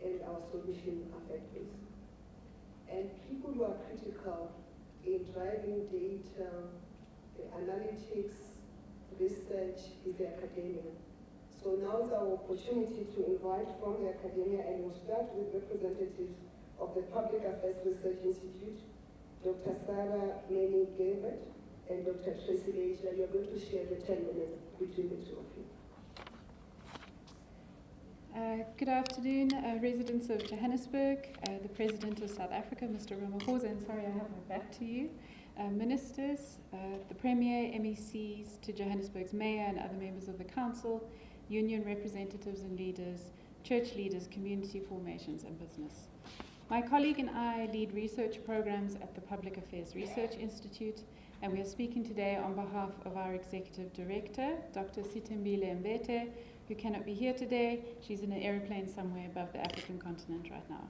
and our solutions are fact-based. And people who are critical in driving data, the analytics, research is the academia. So now is our opportunity to invite from the academia, and we'll start with representatives of the Public Affairs Research Institute, Dr. Sarah Manning-Gilbert and Dr. Tracy Leisure. You're going to share the 10 minutes between the two of you. Good afternoon, residents of Johannesburg, the President of South Africa, Mr. Ramaphosa, and sorry I have my back to you, ministers, the Premier, MECs, to Johannesburg's Mayor and other members of the Council, union representatives and leaders, church leaders, community formations and business. My colleague and I lead research programs at the Public Affairs Research Institute, and we are speaking today on behalf of our Executive Director, Dr. Sitembile Mbete, who cannot be here today. She's in an aeroplane somewhere above the African continent right now.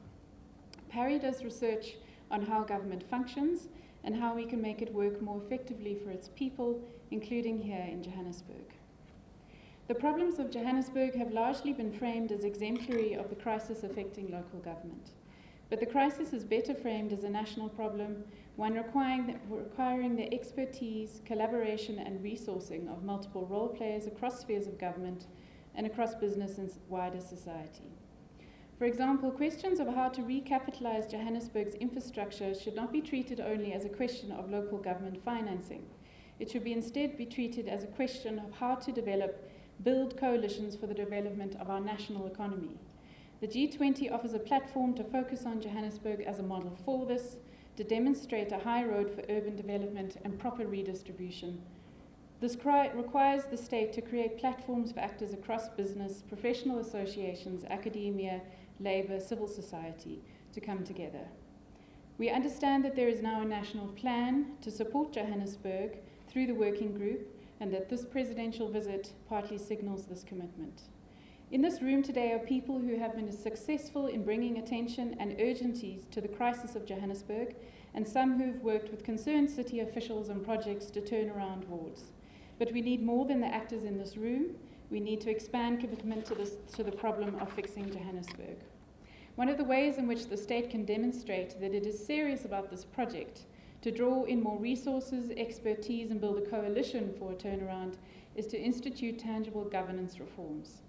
PARI does research on how government functions and how we can make it work more effectively for its people, including here in Johannesburg. The problems of Johannesburg have largely been framed as exemplary of the crisis affecting local government. But the crisis is better framed as a national problem, one requiring the expertise, collaboration, and resourcing of multiple role players across spheres of government and across business and wider society. For example, questions of how to recapitalize Johannesburg's infrastructure should not be treated only as a question of local government financing. It should instead be treated as a question of how to build coalitions for the development of our national economy. The G20 offers a platform to focus on Johannesburg as a model for this, to demonstrate a high road for urban development and proper redistribution. This requires the state to create platforms for actors across business, professional associations, academia, labor, civil society to come together. We understand that there is now a national plan to support Johannesburg through the working group, and that this presidential visit partly signals this commitment. In this room today are people who have been successful in bringing attention and urgency to the crisis of Johannesburg, and some who've worked with concerned city officials on projects to turn around wards. But we need more than the actors in this room. We need to expand commitment to the problem of fixing Johannesburg. One of the ways in which the state can demonstrate that it is serious about this project, to draw in more resources, expertise, and build a coalition for a turnaround, is to institute tangible governance reforms.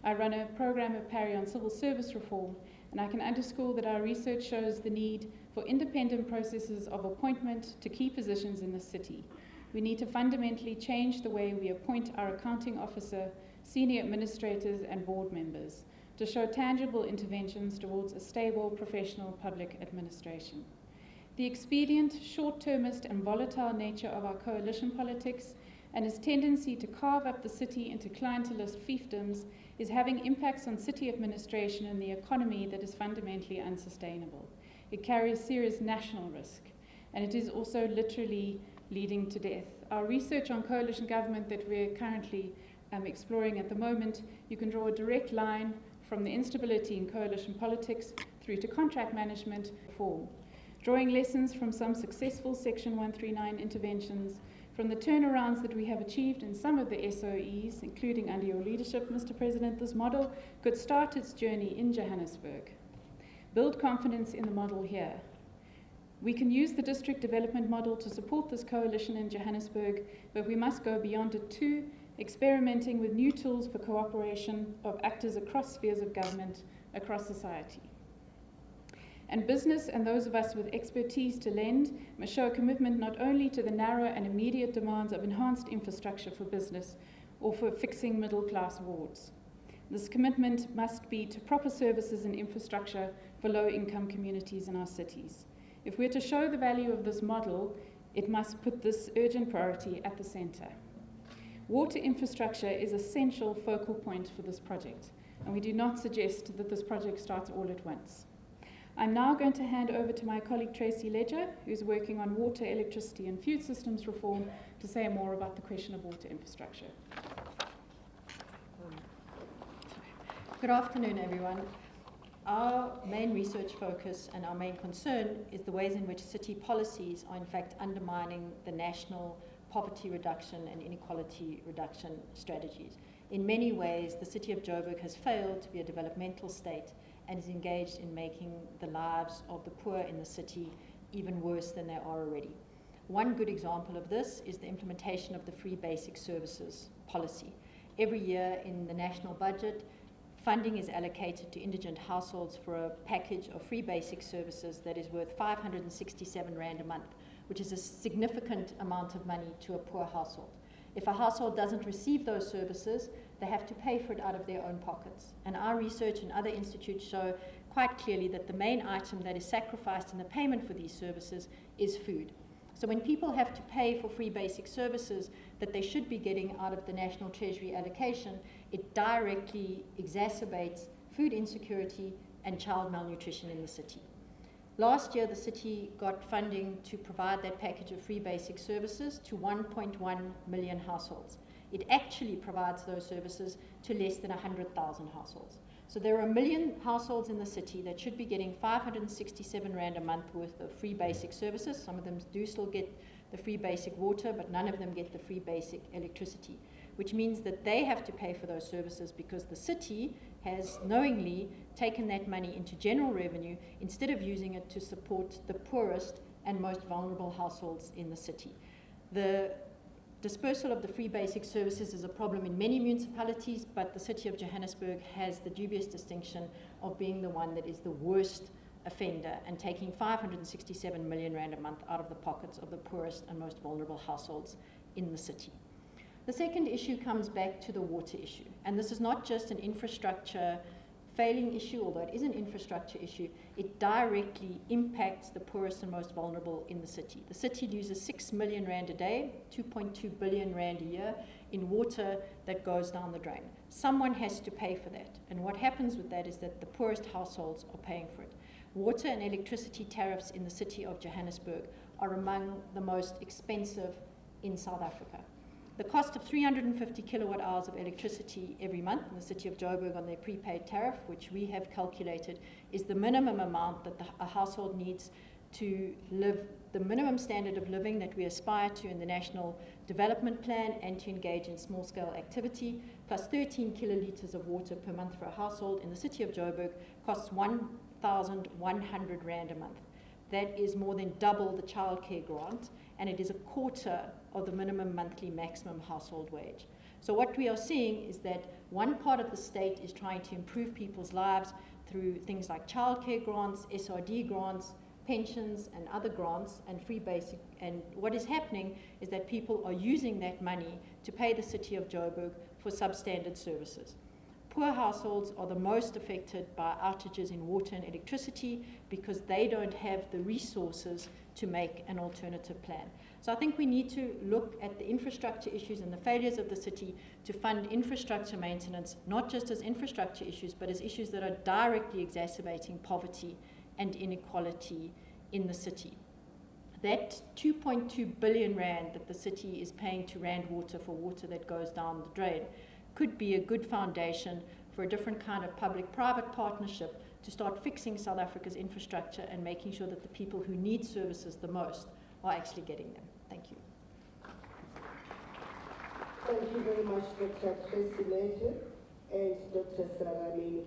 I run a program at Parry on civil service reform, and I can underscore that our research shows the need for independent processes of appointment to key positions in the city. We need to fundamentally change the way we appoint our accounting officer, senior administrators, and board members to show tangible interventions towards a stable, professional public administration. The expedient, short-termist, and volatile nature of our coalition politics and its tendency to carve up the city into clientelist fiefdoms is having impacts on city administration and the economy that is fundamentally unsustainable. It carries serious national risk, and it is also literally leading to death. Our research on coalition government that we're currently exploring at the moment, you can draw a direct line from the instability in coalition politics through to contract management reform. Drawing lessons from some successful Section 139 interventions, from the turnarounds that we have achieved in some of the SOEs, including under your leadership, Mr. President, this model could start its journey in Johannesburg. Build confidence in the model here. We can use the district development model to support this coalition in Johannesburg, but we must go beyond it too, experimenting with new tools for cooperation of actors across spheres of government, across society. And business and those of us with expertise to lend must show a commitment not only to the narrow and immediate demands of enhanced infrastructure for business or for fixing middle-class wards. This commitment must be to proper services and infrastructure for low-income communities in our cities. If we're to show the value of this model, it must put this urgent priority at the centre. Water infrastructure is an essential focal point for this project, and we do not suggest that this project starts all at once. I'm now going to hand over to my colleague Tracy Ledger, who's working on water, electricity and food systems reform, to say more about the question of water infrastructure. Good afternoon, everyone. Our main research focus and our main concern is the ways in which city policies are in fact undermining the national poverty reduction and inequality reduction strategies. In many ways, the City of Joburg has failed to be a developmental state and is engaged in making the lives of the poor in the city even worse than they are already. One good example of this is the implementation of the free basic services policy. Every year in the national budget, funding is allocated to indigent households for a package of free basic services that is worth 567 Rand a month, which is a significant amount of money to a poor household. If a household doesn't receive those services, they have to pay for it out of their own pockets. And our research and other institutes show quite clearly that the main item that is sacrificed in the payment for these services is food. So when people have to pay for free basic services that they should be getting out of the National Treasury allocation, it directly exacerbates food insecurity and child malnutrition in the city. Last year, the city got funding to provide that package of free basic services to 1.1 million households. It actually provides those services to less than 100,000 households. So there are 1 million households in the city that should be getting 567 Rand a month worth of free basic services. Some of them do still get the free basic water, but none of them get the free basic electricity, which means that they have to pay for those services because the city has knowingly taken that money into general revenue instead of using it to support the poorest and most vulnerable households in the city. The dispersal of the free basic services is a problem in many municipalities, but the City of Johannesburg has the dubious distinction of being the one that is the worst offender and taking 567 million Rand a month out of the pockets of the poorest and most vulnerable households in the city. The second issue comes back to the water issue, and this is not just an infrastructure failing issue, although it is an infrastructure issue. It directly impacts the poorest and most vulnerable in the city. The city loses 6 million Rand a day, 2.2 billion Rand a year in water that goes down the drain. Someone has to pay for that, and what happens with that is that the poorest households are paying for it. Water and electricity tariffs in the city of Johannesburg are among the most expensive in South Africa. The cost of 350 kilowatt hours of electricity every month in the City of Joburg on their prepaid tariff, which we have calculated, is the minimum amount that a household needs to live, the minimum standard of living that we aspire to in the National Development Plan and to engage in small-scale activity, plus 13 kilolitres of water per month for a household in the City of Joburg costs 1,100 Rand a month. That is more than double the childcare grant, and it is a quarter of the minimum monthly maximum household wage. So what we are seeing is that one part of the state is trying to improve people's lives through things like childcare grants, SRD grants, pensions and other grants and free basic, and what is happening is that people are using that money to pay the City of Joburg for substandard services. Poor households are the most affected by outages in water and electricity because they don't have the resources to make an alternative plan. So I think we need to look at the infrastructure issues and the failures of the city to fund infrastructure maintenance, not just as infrastructure issues, but as issues that are directly exacerbating poverty and inequality in the city. That 2.2 billion Rand that the city is paying to Rand Water for water that goes down the drain could be a good foundation for a different kind of public-private partnership to start fixing South Africa's infrastructure and making sure that the people who need services the most are actually getting them. Thank you. Thank you very much, Dr. Tracy and Dr. Saramini.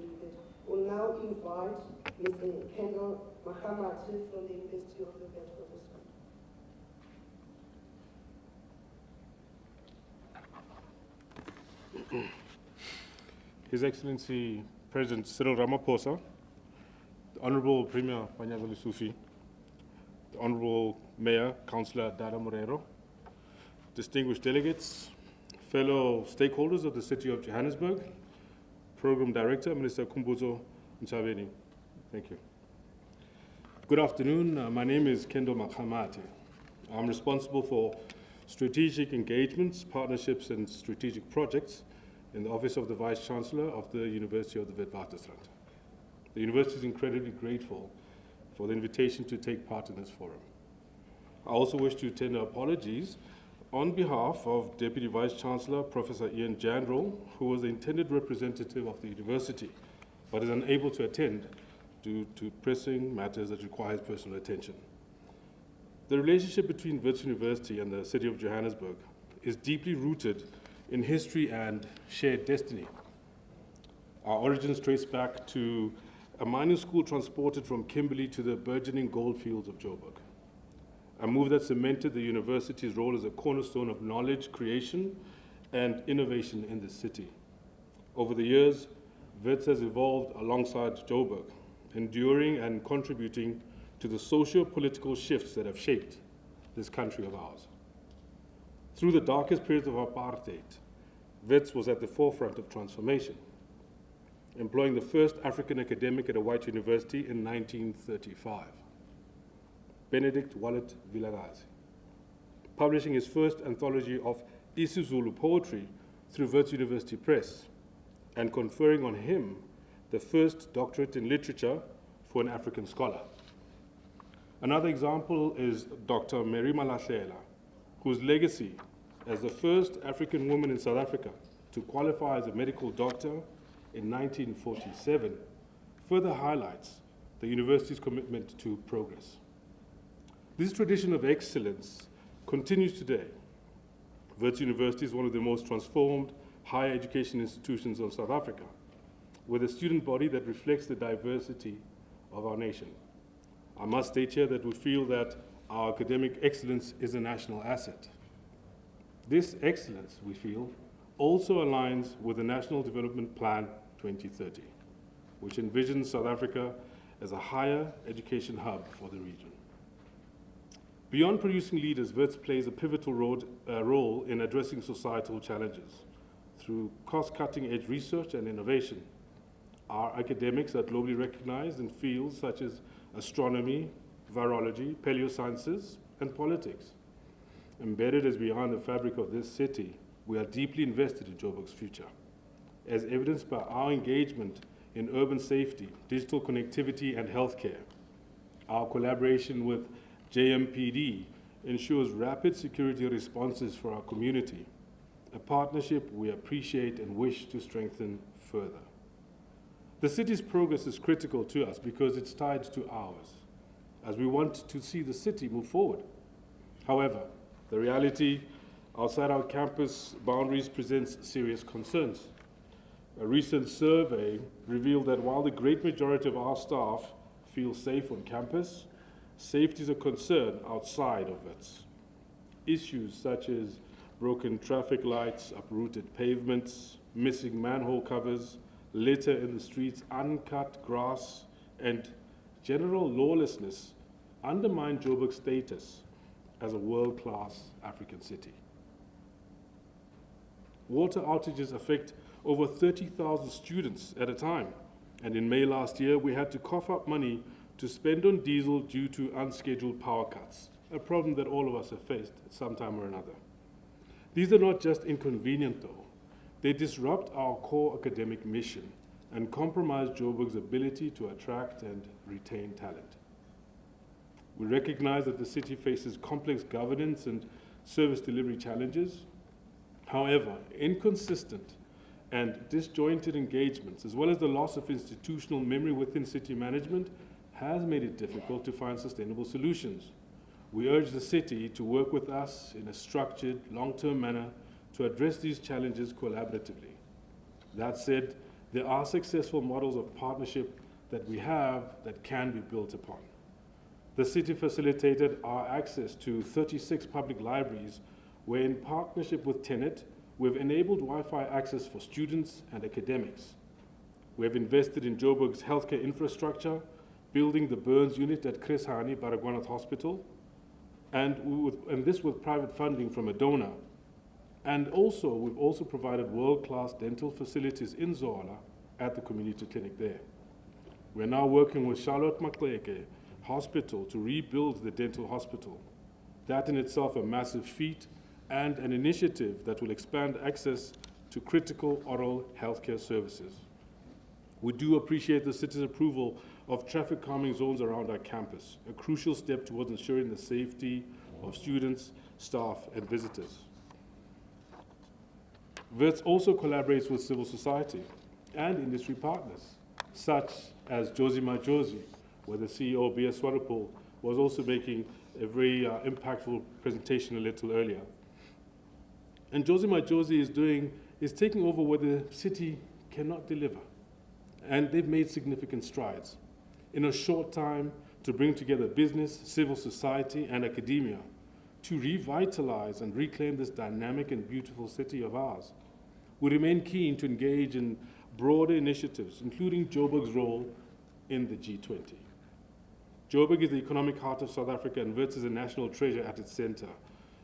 We'll now invite Mr. Kendall Mahamati from the University of Johannesburg. His Excellency President Cyril Ramaphosa, the Honorable Premier Panyaza Lesufi, the Honorable Mayor, Councillor Dada Morero, distinguished delegates, fellow stakeholders of the City of Johannesburg, Program Director, Minister Kumbuzo Nchabeni. Thank you. Good afternoon. My name is Kendo Makhamate. I'm responsible for strategic engagements, partnerships, and strategic projects in the Office of the Vice Chancellor of the University of the Witwatersrand. The university is incredibly grateful for the invitation to take part in this forum. I also wish to tender apologies on behalf of Deputy Vice Chancellor Professor Ian Jandrell, who was the intended representative of the university, but is unable to attend due to pressing matters that require personal attention. The relationship between Wits University and the City of Johannesburg is deeply rooted in history and shared destiny. Our origins trace back to a mining school transported from Kimberley to the burgeoning goldfields of Joburg, a move that cemented the university's role as a cornerstone of knowledge creation and innovation in the city. Over the years, Wits has evolved alongside Joburg, enduring and contributing to the socio-political shifts that have shaped this country of ours. Through the darkest periods of apartheid, Wits was at the forefront of transformation, employing the first African academic at a white university in 1935, Benedict Wallet Vilakazi, publishing his first anthology of isiZulu poetry through Wits University Press, and conferring on him the first doctorate in literature for an African scholar. Another example is Dr. Mary Malahlela, whose legacy as the first African woman in South Africa to qualify as a medical doctor in 1947 further highlights the university's commitment to progress. This tradition of excellence continues today. Wits University is one of the most transformed higher education institutions of South Africa, with a student body that reflects the diversity of our nation. I must state here that we feel that our academic excellence is a national asset. This excellence, we feel, also aligns with the National Development Plan 2030, which envisions South Africa as a higher education hub for the region. Beyond producing leaders, Wits plays a pivotal role in addressing societal challenges through cost-cutting edge research and innovation. Our academics are globally recognized in fields such as astronomy, virology, paleosciences, and politics. Embedded as we are in the fabric of this city, we are deeply invested in Joburg's future, as evidenced by our engagement in urban safety, digital connectivity, and healthcare. Our collaboration with JMPD ensures rapid security responses for our community, a partnership we appreciate and wish to strengthen further. The city's progress is critical to us because it's tied to ours, as we want to see the city move forward. However, the reality outside our campus boundaries presents serious concerns. A recent survey revealed that while the great majority of our staff feel safe on campus, safety is a concern outside of it. Issues such as broken traffic lights, uprooted pavements, missing manhole covers, litter in the streets, uncut grass, and general lawlessness undermine Joburg's status as a world-class African city. Water outages affect over 30,000 students at a time, and in May last year, we had to cough up money to spend on diesel due to unscheduled power cuts, a problem that all of us have faced at some time or another. These are not just inconvenient, though. They disrupt our core academic mission and compromise Joburg's ability to attract and retain talent. We recognize that the city faces complex governance and service delivery challenges. However, inconsistent and disjointed engagements, as well as the loss of institutional memory within city management, has made it difficult to find sustainable solutions. We urge the city to work with us in a structured, long-term manner to address these challenges collaboratively. That said, there are successful models of partnership that we have that can be built upon. The city facilitated our access to 36 public libraries, where in partnership with Tenet, we've enabled Wi-Fi access for students and academics. We have invested in Joburg's healthcare infrastructure, building the burns unit at Chris Hani Baragwanath Hospital, and this with private funding from a donor. And also, we've also provided world-class dental facilities in Zola at the community clinic there. We're now working with Charlotte Maxeke Hospital to rebuild the dental hospital. That in itself a massive feat and an initiative that will expand access to critical oral healthcare services. We do appreciate the city's approval of traffic calming zones around our campus, a crucial step towards ensuring the safety of students, staff, and visitors. WITS also collaborates with civil society and industry partners, such as Josie Majosi, where the CEO, B.S. Swarupool, was also making a very impactful presentation a little earlier. And Josie Majosi is taking over where the city cannot deliver. And they've made significant strides in a short time to bring together business, civil society, and academia to revitalize and reclaim this dynamic and beautiful city of ours. We remain keen to engage in broader initiatives, including Joburg's role in the G20. Joburg is the economic heart of South Africa, and WITS is a national treasure at its center.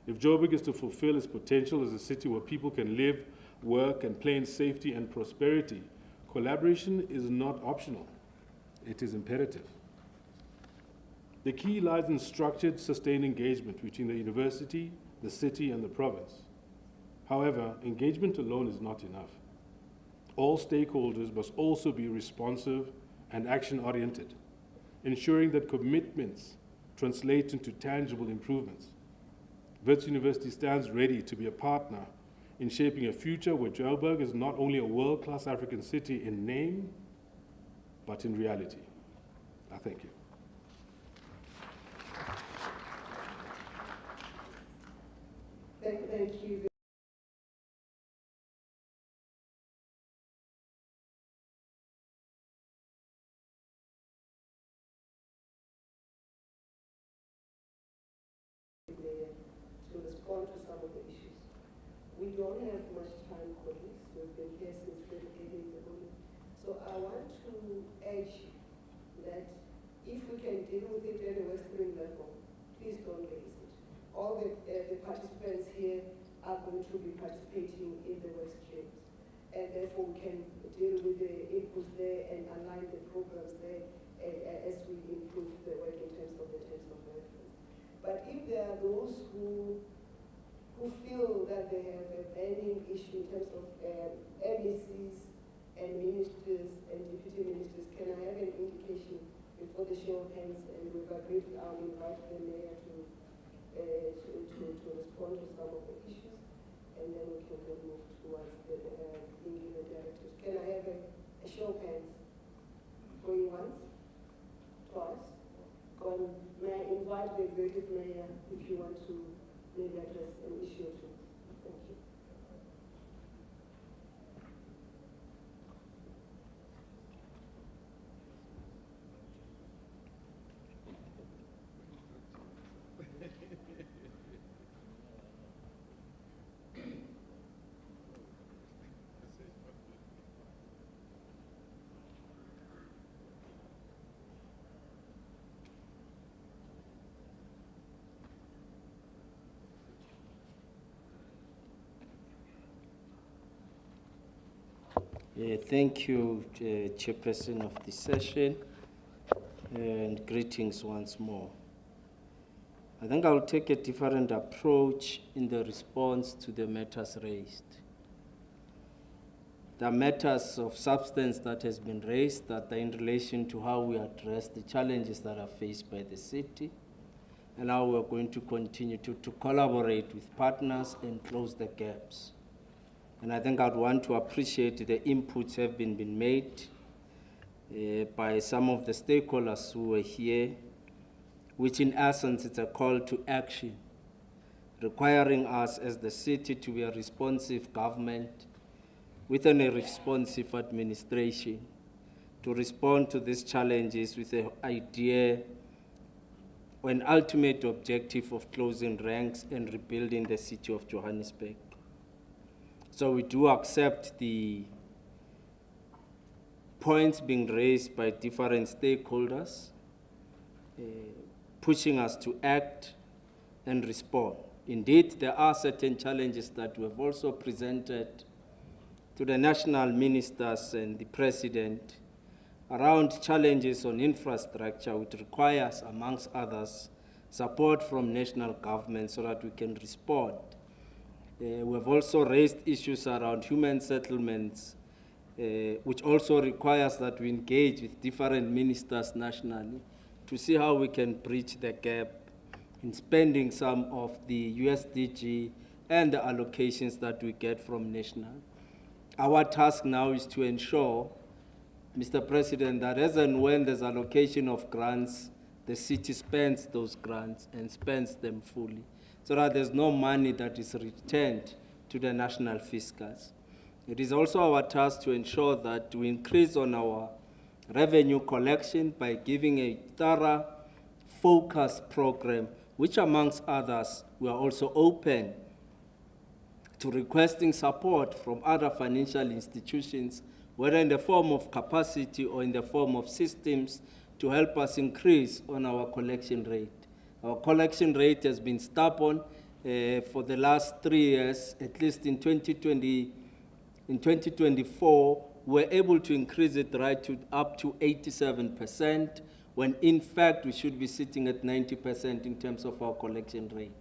If Joburg is to fulfill its potential as a city where people can live, work, and play in safety and prosperity, collaboration is not optional. It is imperative. The key lies in structured, sustained engagement between the university, the city, and the province. However, engagement alone is not enough. All stakeholders must also be responsive and action-oriented, ensuring that commitments translate into tangible improvements. WITS University stands ready to be a partner in shaping a future where Joburg is not only a world-class African city in name, but in reality. I thank you. Thank you. To respond to some of the issues. We don't have much time, colleagues. We've been here since very early in the morning. So I want to urge that if we can deal with it at a Western level, please don't raise it. All the participants here are going to be participating in the work streams, and therefore we can deal with the inputs there and align the programs there as we improve the work in terms of the terms of reference. But if there are those who feel that they have a burning issue in terms of MECs and ministers and deputy ministers, can I have an indication before the show of hands? And we've agreed I'll invite the mayor to respond to some of the issues, and then we can go have a show of hands? Going once, twice. May I invite the executive mayor if you want to maybe address an issue or two? Thank you. Thank you, Chairperson of the session, and greetings once more. I think I'll take a different approach in the response to the matters raised. The matters of substance that has been raised that are in relation to how we address the challenges that are faced by the city and how we're going to continue to collaborate with partners and close the gaps. And I think I'd want to appreciate the inputs have been made by some of the stakeholders who were here, which in essence is a call to action, requiring us as the city to be a responsive government within a responsive administration to respond to these challenges with the idea or an ultimate objective of closing ranks and rebuilding the city of Johannesburg. So we do accept the points being raised by different stakeholders, pushing us to act and respond. Indeed, there are certain challenges that we have also presented to the national ministers and the president around challenges on infrastructure, which requires, amongst others, support from national government so that we can respond. We have also raised issues around human settlements, which also requires that we engage with different ministers nationally to see how we can bridge the gap in spending some of the USDG and the allocations that we get from national. Our task now is to ensure, Mr. President, that as and when there's allocation of grants, the city spends those grants and spends them fully, so that there's no money that is returned to the national fiscals. It is also our task to ensure that we increase on our revenue collection by giving a thorough, focused program, which amongst others, we are also open to requesting support from other financial institutions, whether in the form of capacity or in the form of systems, to help us increase on our collection rate. Our collection rate has been stubborn for the last 3 years, at least in 2020. In 2024, we're able to increase it right to up to 87%, when in fact we should be sitting at 90% in terms of our collection rate.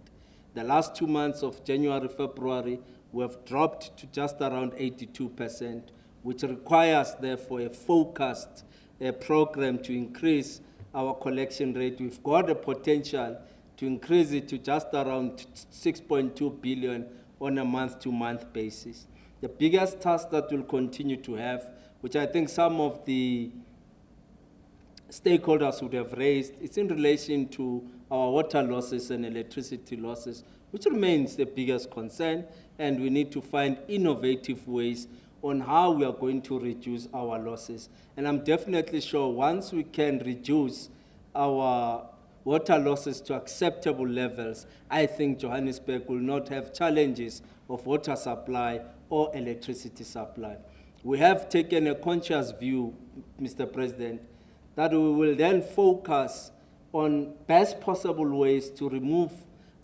The last 2 months of January, February, we have dropped to just around 82%, which requires, therefore, a focused program to increase our collection rate. We've got a potential to increase it to just around 6.2 billion on a month-to-month basis. The biggest task that we'll continue to have, which I think some of the stakeholders would have raised, is in relation to our water losses and electricity losses, which remains the biggest concern, and we need to find innovative ways on how we are going to reduce our losses. And I'm definitely sure once we can reduce our water losses to acceptable levels, I think Johannesburg will not have challenges of water supply or electricity supply. We have taken a conscious view, Mr. President, that we will then focus on best possible ways to remove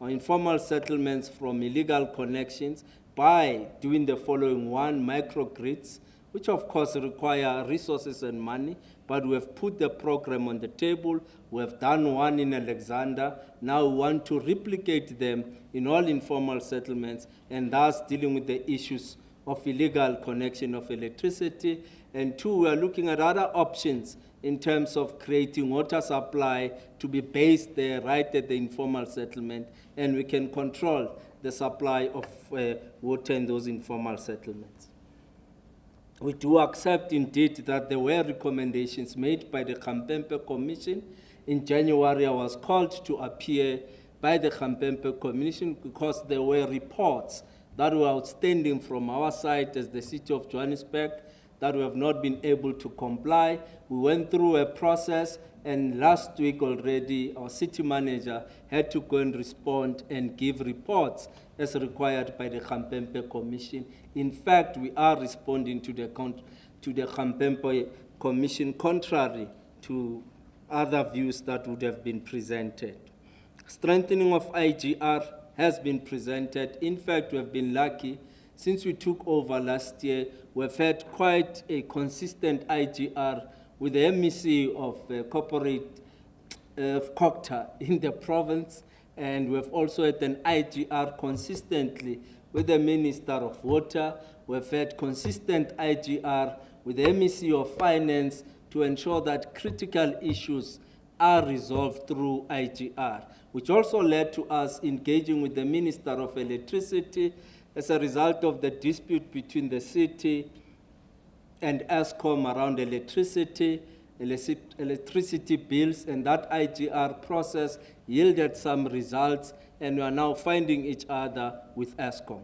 our informal settlements from illegal connections by doing the following: one, microgrids, which of course require resources and money, but we have put the program on the table. We have done one in Alexander. Now we want to replicate them in all informal settlements, and thus dealing with the issues of illegal connection of electricity. And two, we are looking at other options in terms of creating water supply to be based there right at the informal settlement, and we can control the supply of water in those informal settlements. We do accept indeed that there were recommendations made by the Khampempe Commission. In January, I was called to appear by the Khampempe Commission because there were reports that were outstanding from our side as the City of Johannesburg that we have not been able to comply. We went through a process, and last week already, our city manager had to go and respond and give reports as required by the Khampempe Commission. In fact, we are responding to the Khampempe Commission contrary to other views that would have been presented. Strengthening of IGR has been presented. In fact, we have been lucky. Since we took over last year, we've had quite a consistent IGR with the MEC of corporate COCTA in the province, and we've also had an IGR consistently with the Minister of Water. We've had consistent IGR with the MEC of Finance to ensure that critical issues are resolved through IGR, which also led to us engaging with the Minister of Electricity as a result of the dispute between the city and Eskom around electricity bills, and that IGR process yielded some results, and we are now finding each other with Eskom.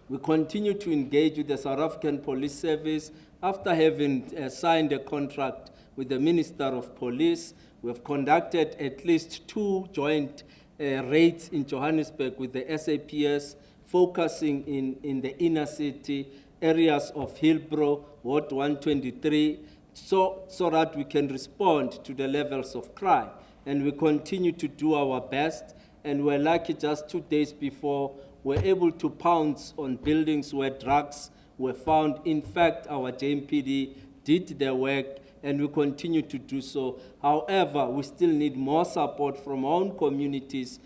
We continue to engage with the South African Police Service. After having signed a contract with the Minister of Police, we have conducted at least 2 joint raids in Johannesburg with the SAPS, focusing in the inner city areas of Hillbrow, Ward 123, so that we can respond to the levels of crime. And we continue to do our best, and we're lucky just 2 days before we're able to pounce on buildings where drugs were found. In fact, our JMPD did their work, and we continue to do so. However, we still need more support from our own communities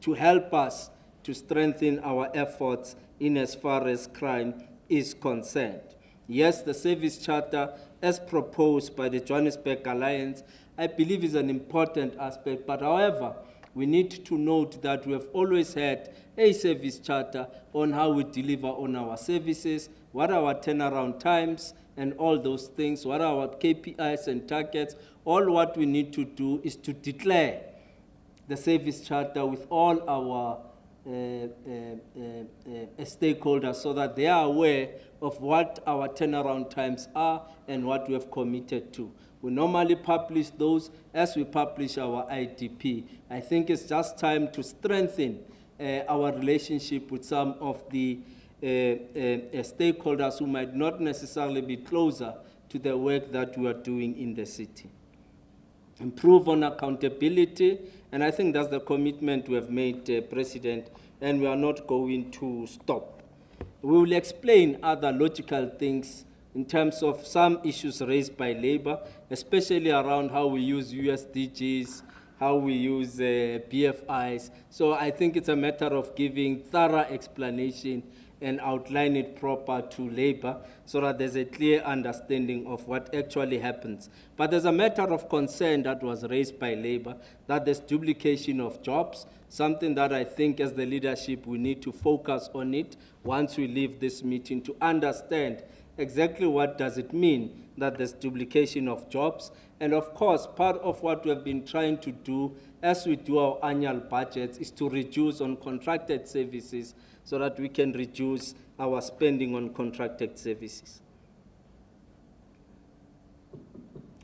to help us to strengthen our efforts in as far as crime is concerned. Yes, the service charter, as proposed by the Johannesburg Alliance, I believe is an important aspect, but however, we need to note that we have always had a service charter on how we deliver on our services, what are our turnaround times, and all those things, what are our KPIs and targets. All what we need to do is to declare the service charter with all our stakeholders so that they are aware of what our turnaround times are and what we have committed to. We normally publish those as we publish our IDP. I think it's just time to strengthen our relationship with some of the stakeholders who might not necessarily be closer to the work that we are doing in the city. Improve on accountability, and I think that's the commitment we have made, President, and we are not going to stop. We will explain other logical things in terms of some issues raised by labor, especially around how we use USDGs, how we use BFIs. So I think it's a matter of giving thorough explanation and outline it proper to labor so that there's a clear understanding of what actually happens. But there's a matter of concern that was raised by labor, that there's duplication of jobs, something that I think as the leadership we need to focus on it once we leave this meeting to understand exactly what does it mean that there's duplication of jobs. And of course, part of what we have been trying to do as we do our annual budgets is to reduce on contracted services so that we can reduce our spending on contracted services.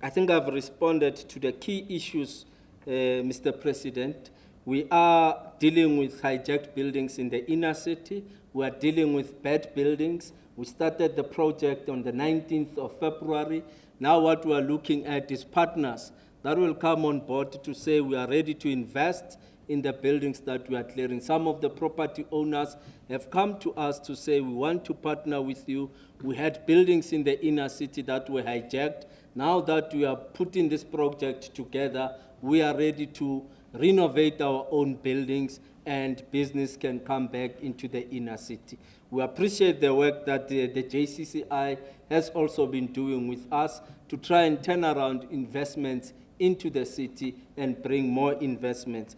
I think I've responded to the key issues, Mr. President. We are dealing with hijacked buildings in the inner city. We are dealing with bad buildings. We started the project on the 19th of February. Now what we are looking at is partners that will come on board to say we are ready to invest in the buildings that we are clearing. Some of the property owners have come to us to say we want to partner with you. We had buildings in the inner city that were hijacked. Now that we are putting this project together, we are ready to renovate our own buildings and business can come back into the inner city. We appreciate the work that the JCCI has also been doing with us to try and turn around investments into the city and bring more investments.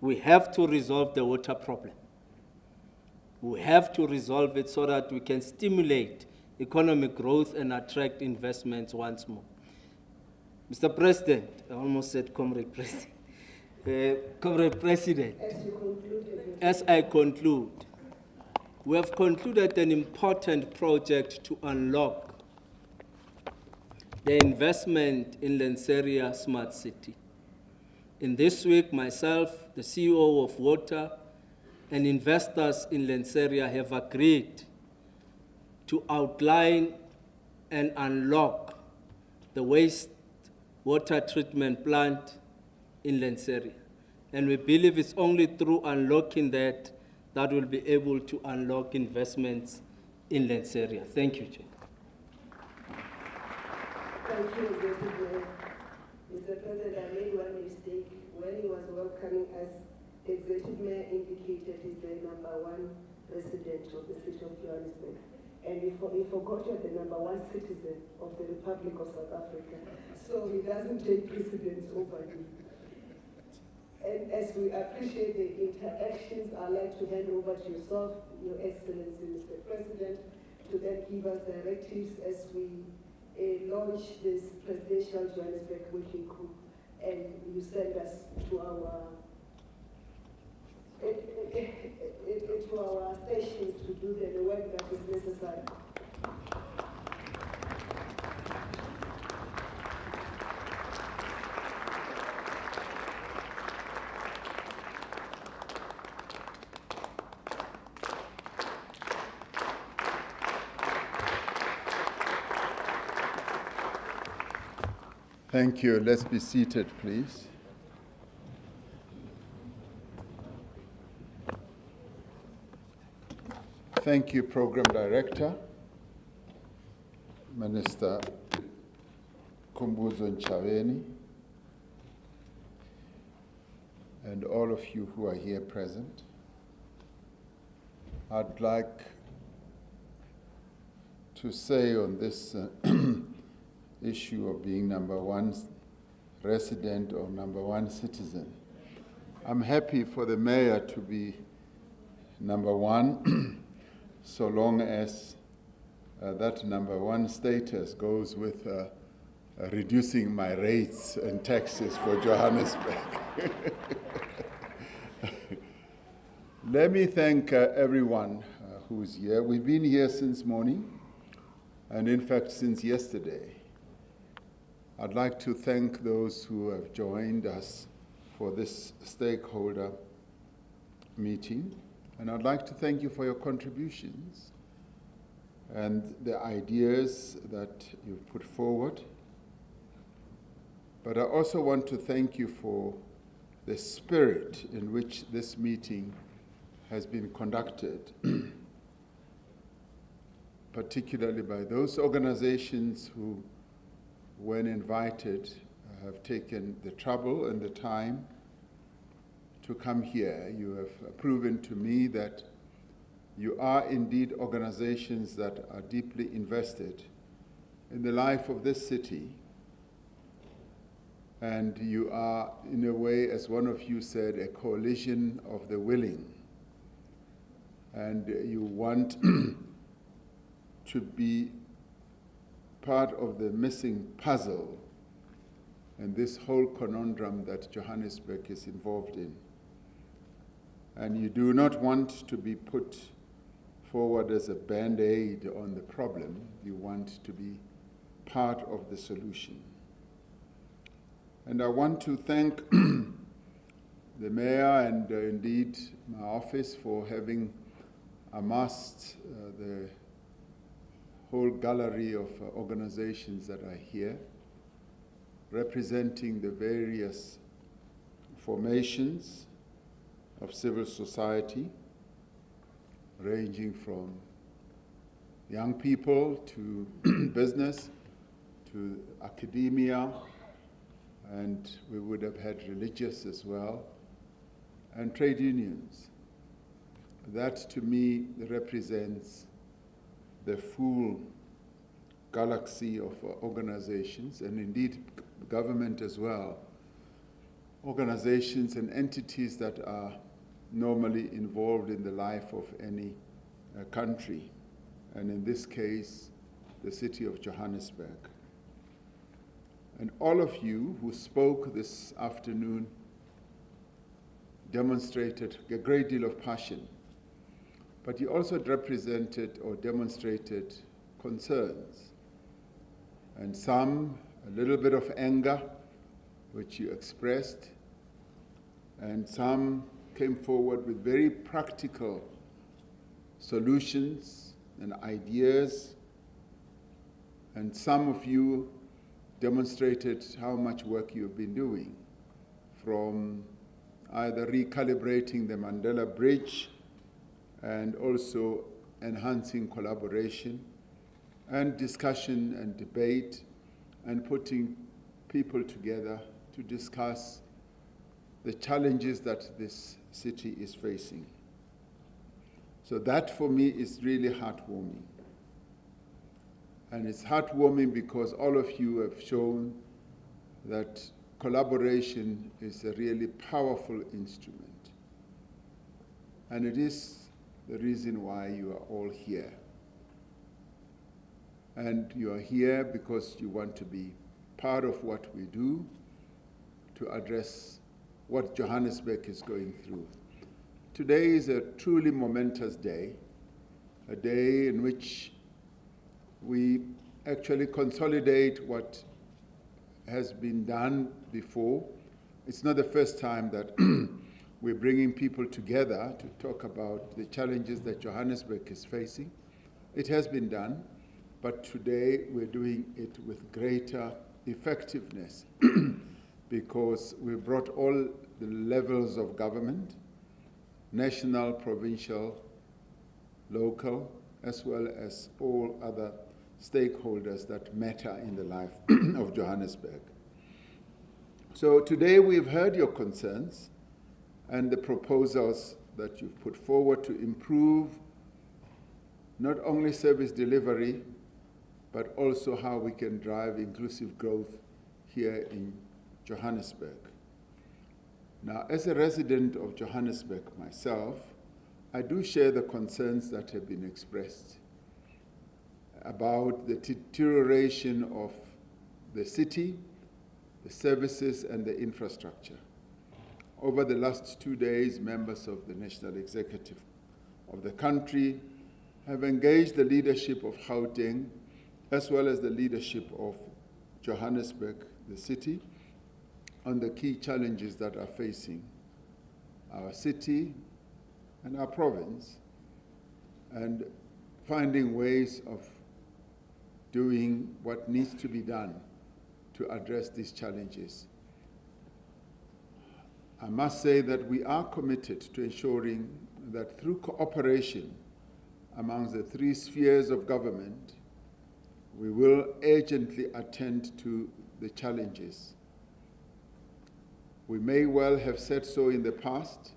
We have to resolve the water problem. We have to resolve it so that we can stimulate economic growth and attract investments once more. Mr. President, I almost said Comrade President. Comrade President, as I conclude, we have concluded an important project to unlock the investment in Lanseria Smart City. In this week, myself, the CEO of Water, and investors in Lanseria have agreed to outline and unlock the wastewater treatment plant in Lanseria. And we believe it's only through unlocking that we'll be able to unlock investments in Lanseria. Thank you, Chair. Thank you, Mr. President. I made one mistake. When he was welcoming us, the Executive Mayor indicated he's the #1 resident of the City of Johannesburg. And he forgot you're the #1 citizen of the Republic of South Africa. So he doesn't take precedence over you. And as we appreciate the interactions, I'd like to hand over to yourself, Your Excellency, Mr. President, to then give us directives as we launch this Presidential Johannesburg Working Group, and you send us to our stations to do the work that is necessary. Thank you. Let's be seated, please. Thank you, Program Director, Minister Kumbuzo Nchaweni, and all of you who are here present. I'd like to say on this issue of being #1 resident or #1 citizen, I'm happy for the mayor to be #1 so long as that #1 status goes with reducing my rates and taxes for Johannesburg. Let me thank everyone who's here. We've been here since morning, and in fact since yesterday. I'd like to thank those who have joined us for this stakeholder meeting. And I'd like to thank you for your contributions and the ideas that you've put forward. But I also want to thank you for the spirit in which this meeting has been conducted, particularly by those organizations who, when invited, have taken the trouble and the time to come here. You have proven to me that you are indeed organizations that are deeply invested in the life of this city. And you are, in a way, as one of you said, a coalition of the willing. And you want to be part of the missing puzzle and this whole conundrum that Johannesburg is involved in. And you do not want to be put forward as a band-aid on the problem. You want to be part of the solution. And I want to thank the mayor and indeed my office for having amassed the whole gallery of organizations that are here, representing the various formations of civil society, ranging from young people to business to academia, and we would have had religious as well, and trade unions. That to me represents the full galaxy of organizations, and indeed government as well. Organizations and entities that are normally involved in the life of any country. And in this case, the city of Johannesburg. And all of you who spoke this afternoon demonstrated a great deal of passion, but you also represented or demonstrated concerns, and some a little bit of anger, which you expressed, and some came forward with very practical solutions and ideas, and some of you demonstrated how much work you've been doing, from either recalibrating the Mandela Bridge and also enhancing collaboration and discussion and debate and putting people together to discuss the challenges that this city is facing. So that for me is really heartwarming. And it's heartwarming because all of you have shown that collaboration is a really powerful instrument. And it is the reason why you are all here. And you are here because you want to be part of what we do to address what Johannesburg is going through. Today is a truly momentous day, a day in which we actually consolidate what has been done before. It's not the first time that we're bringing people together to talk about the challenges that Johannesburg is facing. It has been done, but today we're doing it with greater effectiveness because we brought all the levels of government, national, provincial, local, as well as all other stakeholders that matter in the life of Johannesburg. So today we've heard your concerns and the proposals that you've put forward to improve not only service delivery, but also how we can drive inclusive growth here in Johannesburg. Now, as a resident of Johannesburg myself, I do share the concerns that have been expressed about the deterioration of the city, the services, and the infrastructure. Over the last 2 days, members of the National Executive of the country have engaged the leadership of Gauteng, as well as the leadership of Johannesburg, the city, on the key challenges that are facing our city and our province, and finding ways of doing what needs to be done to address these challenges. I must say that we are committed to ensuring that through cooperation among the three spheres of government, we will urgently attend to the challenges. We may well have said so in the past,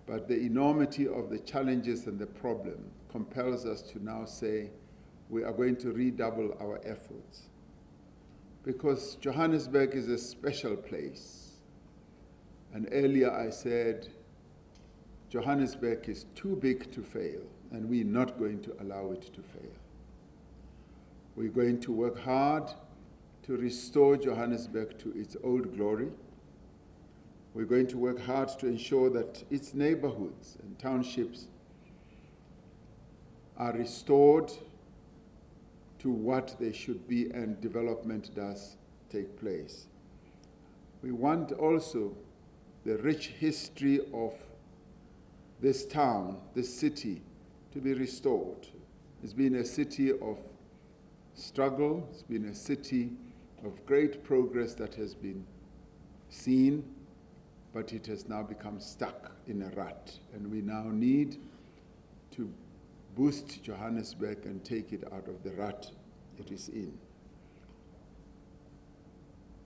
but the enormity of the challenges and the problem compels us to now say we are going to redouble our efforts. Because Johannesburg is a special place. And earlier I said, Johannesburg is too big to fail, and we're not going to allow it to fail. We're going to work hard to restore Johannesburg to its old glory. We're going to work hard to ensure that its neighborhoods and townships are restored to what they should be, and development does take place. We want also the rich history of this town, this city, to be restored. It's been a city of struggle. It's been a city of great progress that has been seen, but it has now become stuck in a rut. And we now need to boost Johannesburg and take it out of the rut it is in.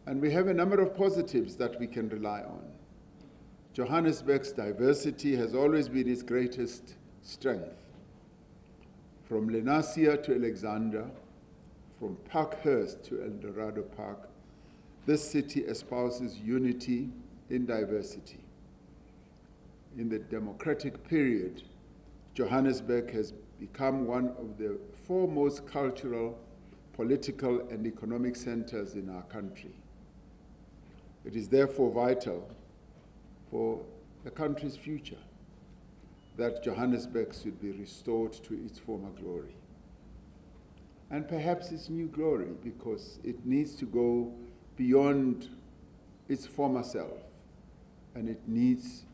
And we have a number of positives that we can rely on. Johannesburg's diversity has always been its greatest strength. From Lenasia to Alexandra, from Parkhurst to El Dorado Park, this city espouses unity in diversity. In the democratic period, Johannesburg has become one of the foremost cultural, political, and economic centers in our country. It is therefore vital for the country's future that Johannesburg should be restored to its former glory. And perhaps its new glory, because it needs to go beyond its former self, and it needs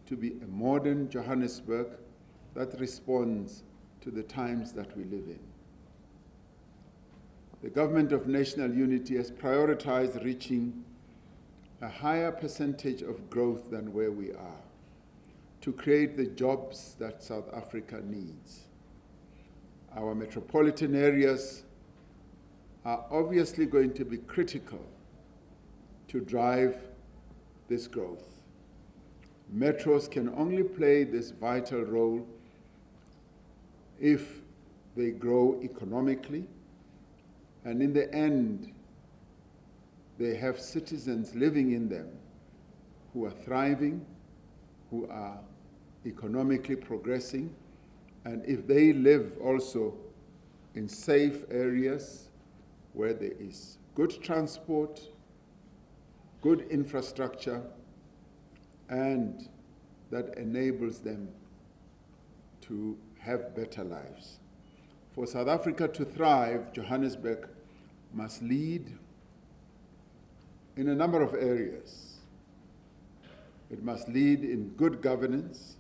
to be a modern Johannesburg that responds to the times that we live in. The Government of National Unity has prioritized reaching a higher percentage of growth than where we are to create the jobs that South Africa needs. Our metropolitan areas are obviously going to be critical to drive this growth. Metros can only play this vital role if they grow economically, and in the end, they have citizens living in them who are thriving, who are economically progressing, and if they live also in safe areas where there is good transport, good infrastructure, and that enables them to have better lives. For South Africa to thrive, Johannesburg must lead in a number of areas. It must lead in good governance,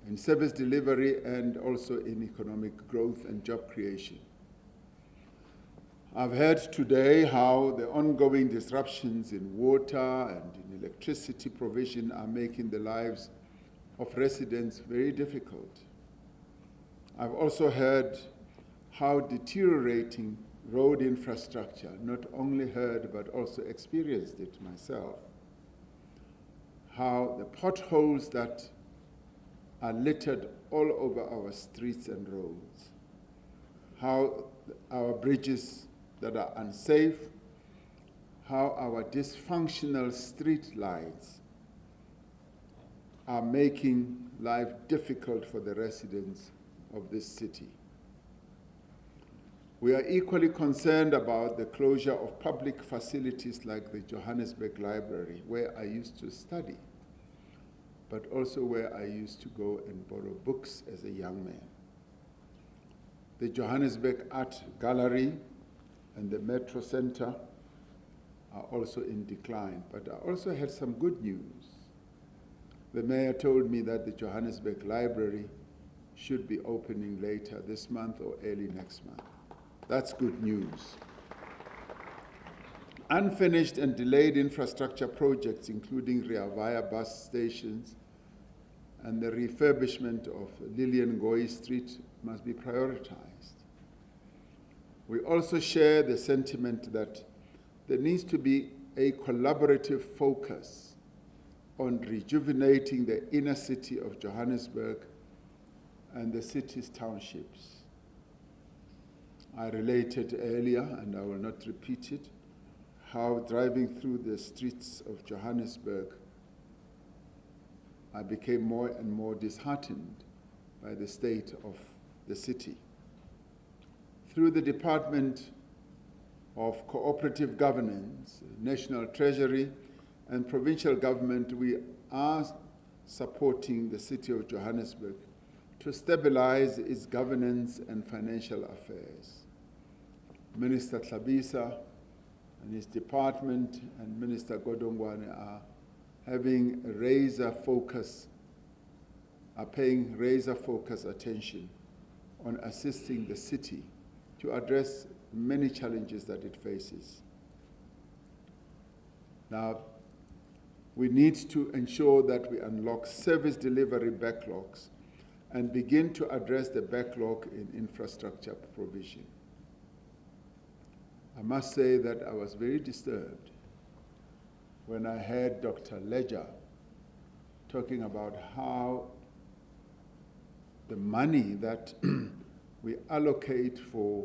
in service delivery, and also in economic growth and job creation. I've heard today how the ongoing disruptions in water and in electricity provision are making the lives of residents very difficult. I've also heard how deteriorating road infrastructure, not only heard but also experienced it myself, how the potholes that are littered all over our streets and roads, how our bridges that are unsafe, how our dysfunctional street lights are making life difficult for the residents of this city. We are equally concerned about the closure of public facilities like the Johannesburg Library, where I used to study, but also where I used to go and borrow books as a young man. The Johannesburg Art Gallery and the Metro Center are also in decline, but I also had some good news. The mayor told me that the Johannesburg Library should be opening later this month or early next month. That's good news. Unfinished and delayed infrastructure projects, including Rea Vaya bus stations and the refurbishment of Lillian Goy Street, must be prioritized. We also share the sentiment that there needs to be a collaborative focus on rejuvenating the inner city of Johannesburg and the city's townships. I related earlier, and I will not repeat it, how driving through the streets of Johannesburg, I became more and more disheartened by the state of the city. Through the Department of Cooperative Governance, National Treasury, and provincial government, we are supporting the City of Johannesburg to stabilize its governance and financial affairs. Minister Tlhabisa and his department and Minister Godongwane are having a paying razor focus attention on assisting the city to address many challenges that it faces. Now, we need to ensure that we unlock service delivery backlogs and begin to address the backlog in infrastructure provision. I must say that I was very disturbed when I heard Dr. Ledger talking about how the money that we allocate for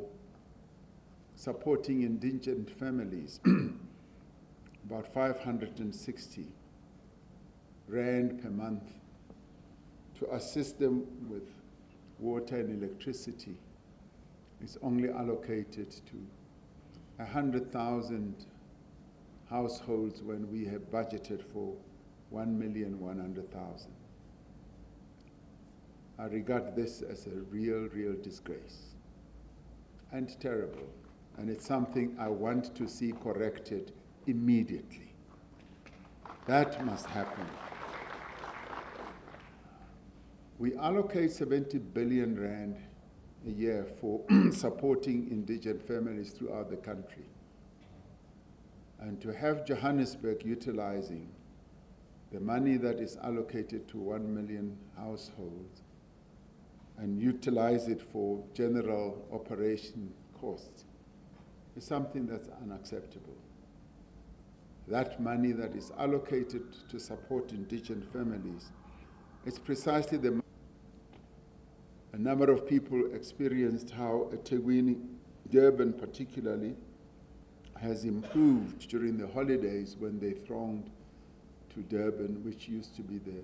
supporting indigent families, about 560 rand per month, to assist them with water and electricity is only allocated to 100,000 households when we have budgeted for 1,100,000. I regard this as a real disgrace and terrible, and it's something I want to see corrected immediately. That must happen. We allocate 70 billion rand a year for supporting indigent families throughout the country. And to have Johannesburg utilizing the money that is allocated to 1 million households and utilize it for general operation costs is something that's unacceptable. That money that is allocated to support indigent families is precisely the money. A number of people experienced how eThekwini, Durban particularly, has improved during the holidays when they thronged to Durban, which used to be the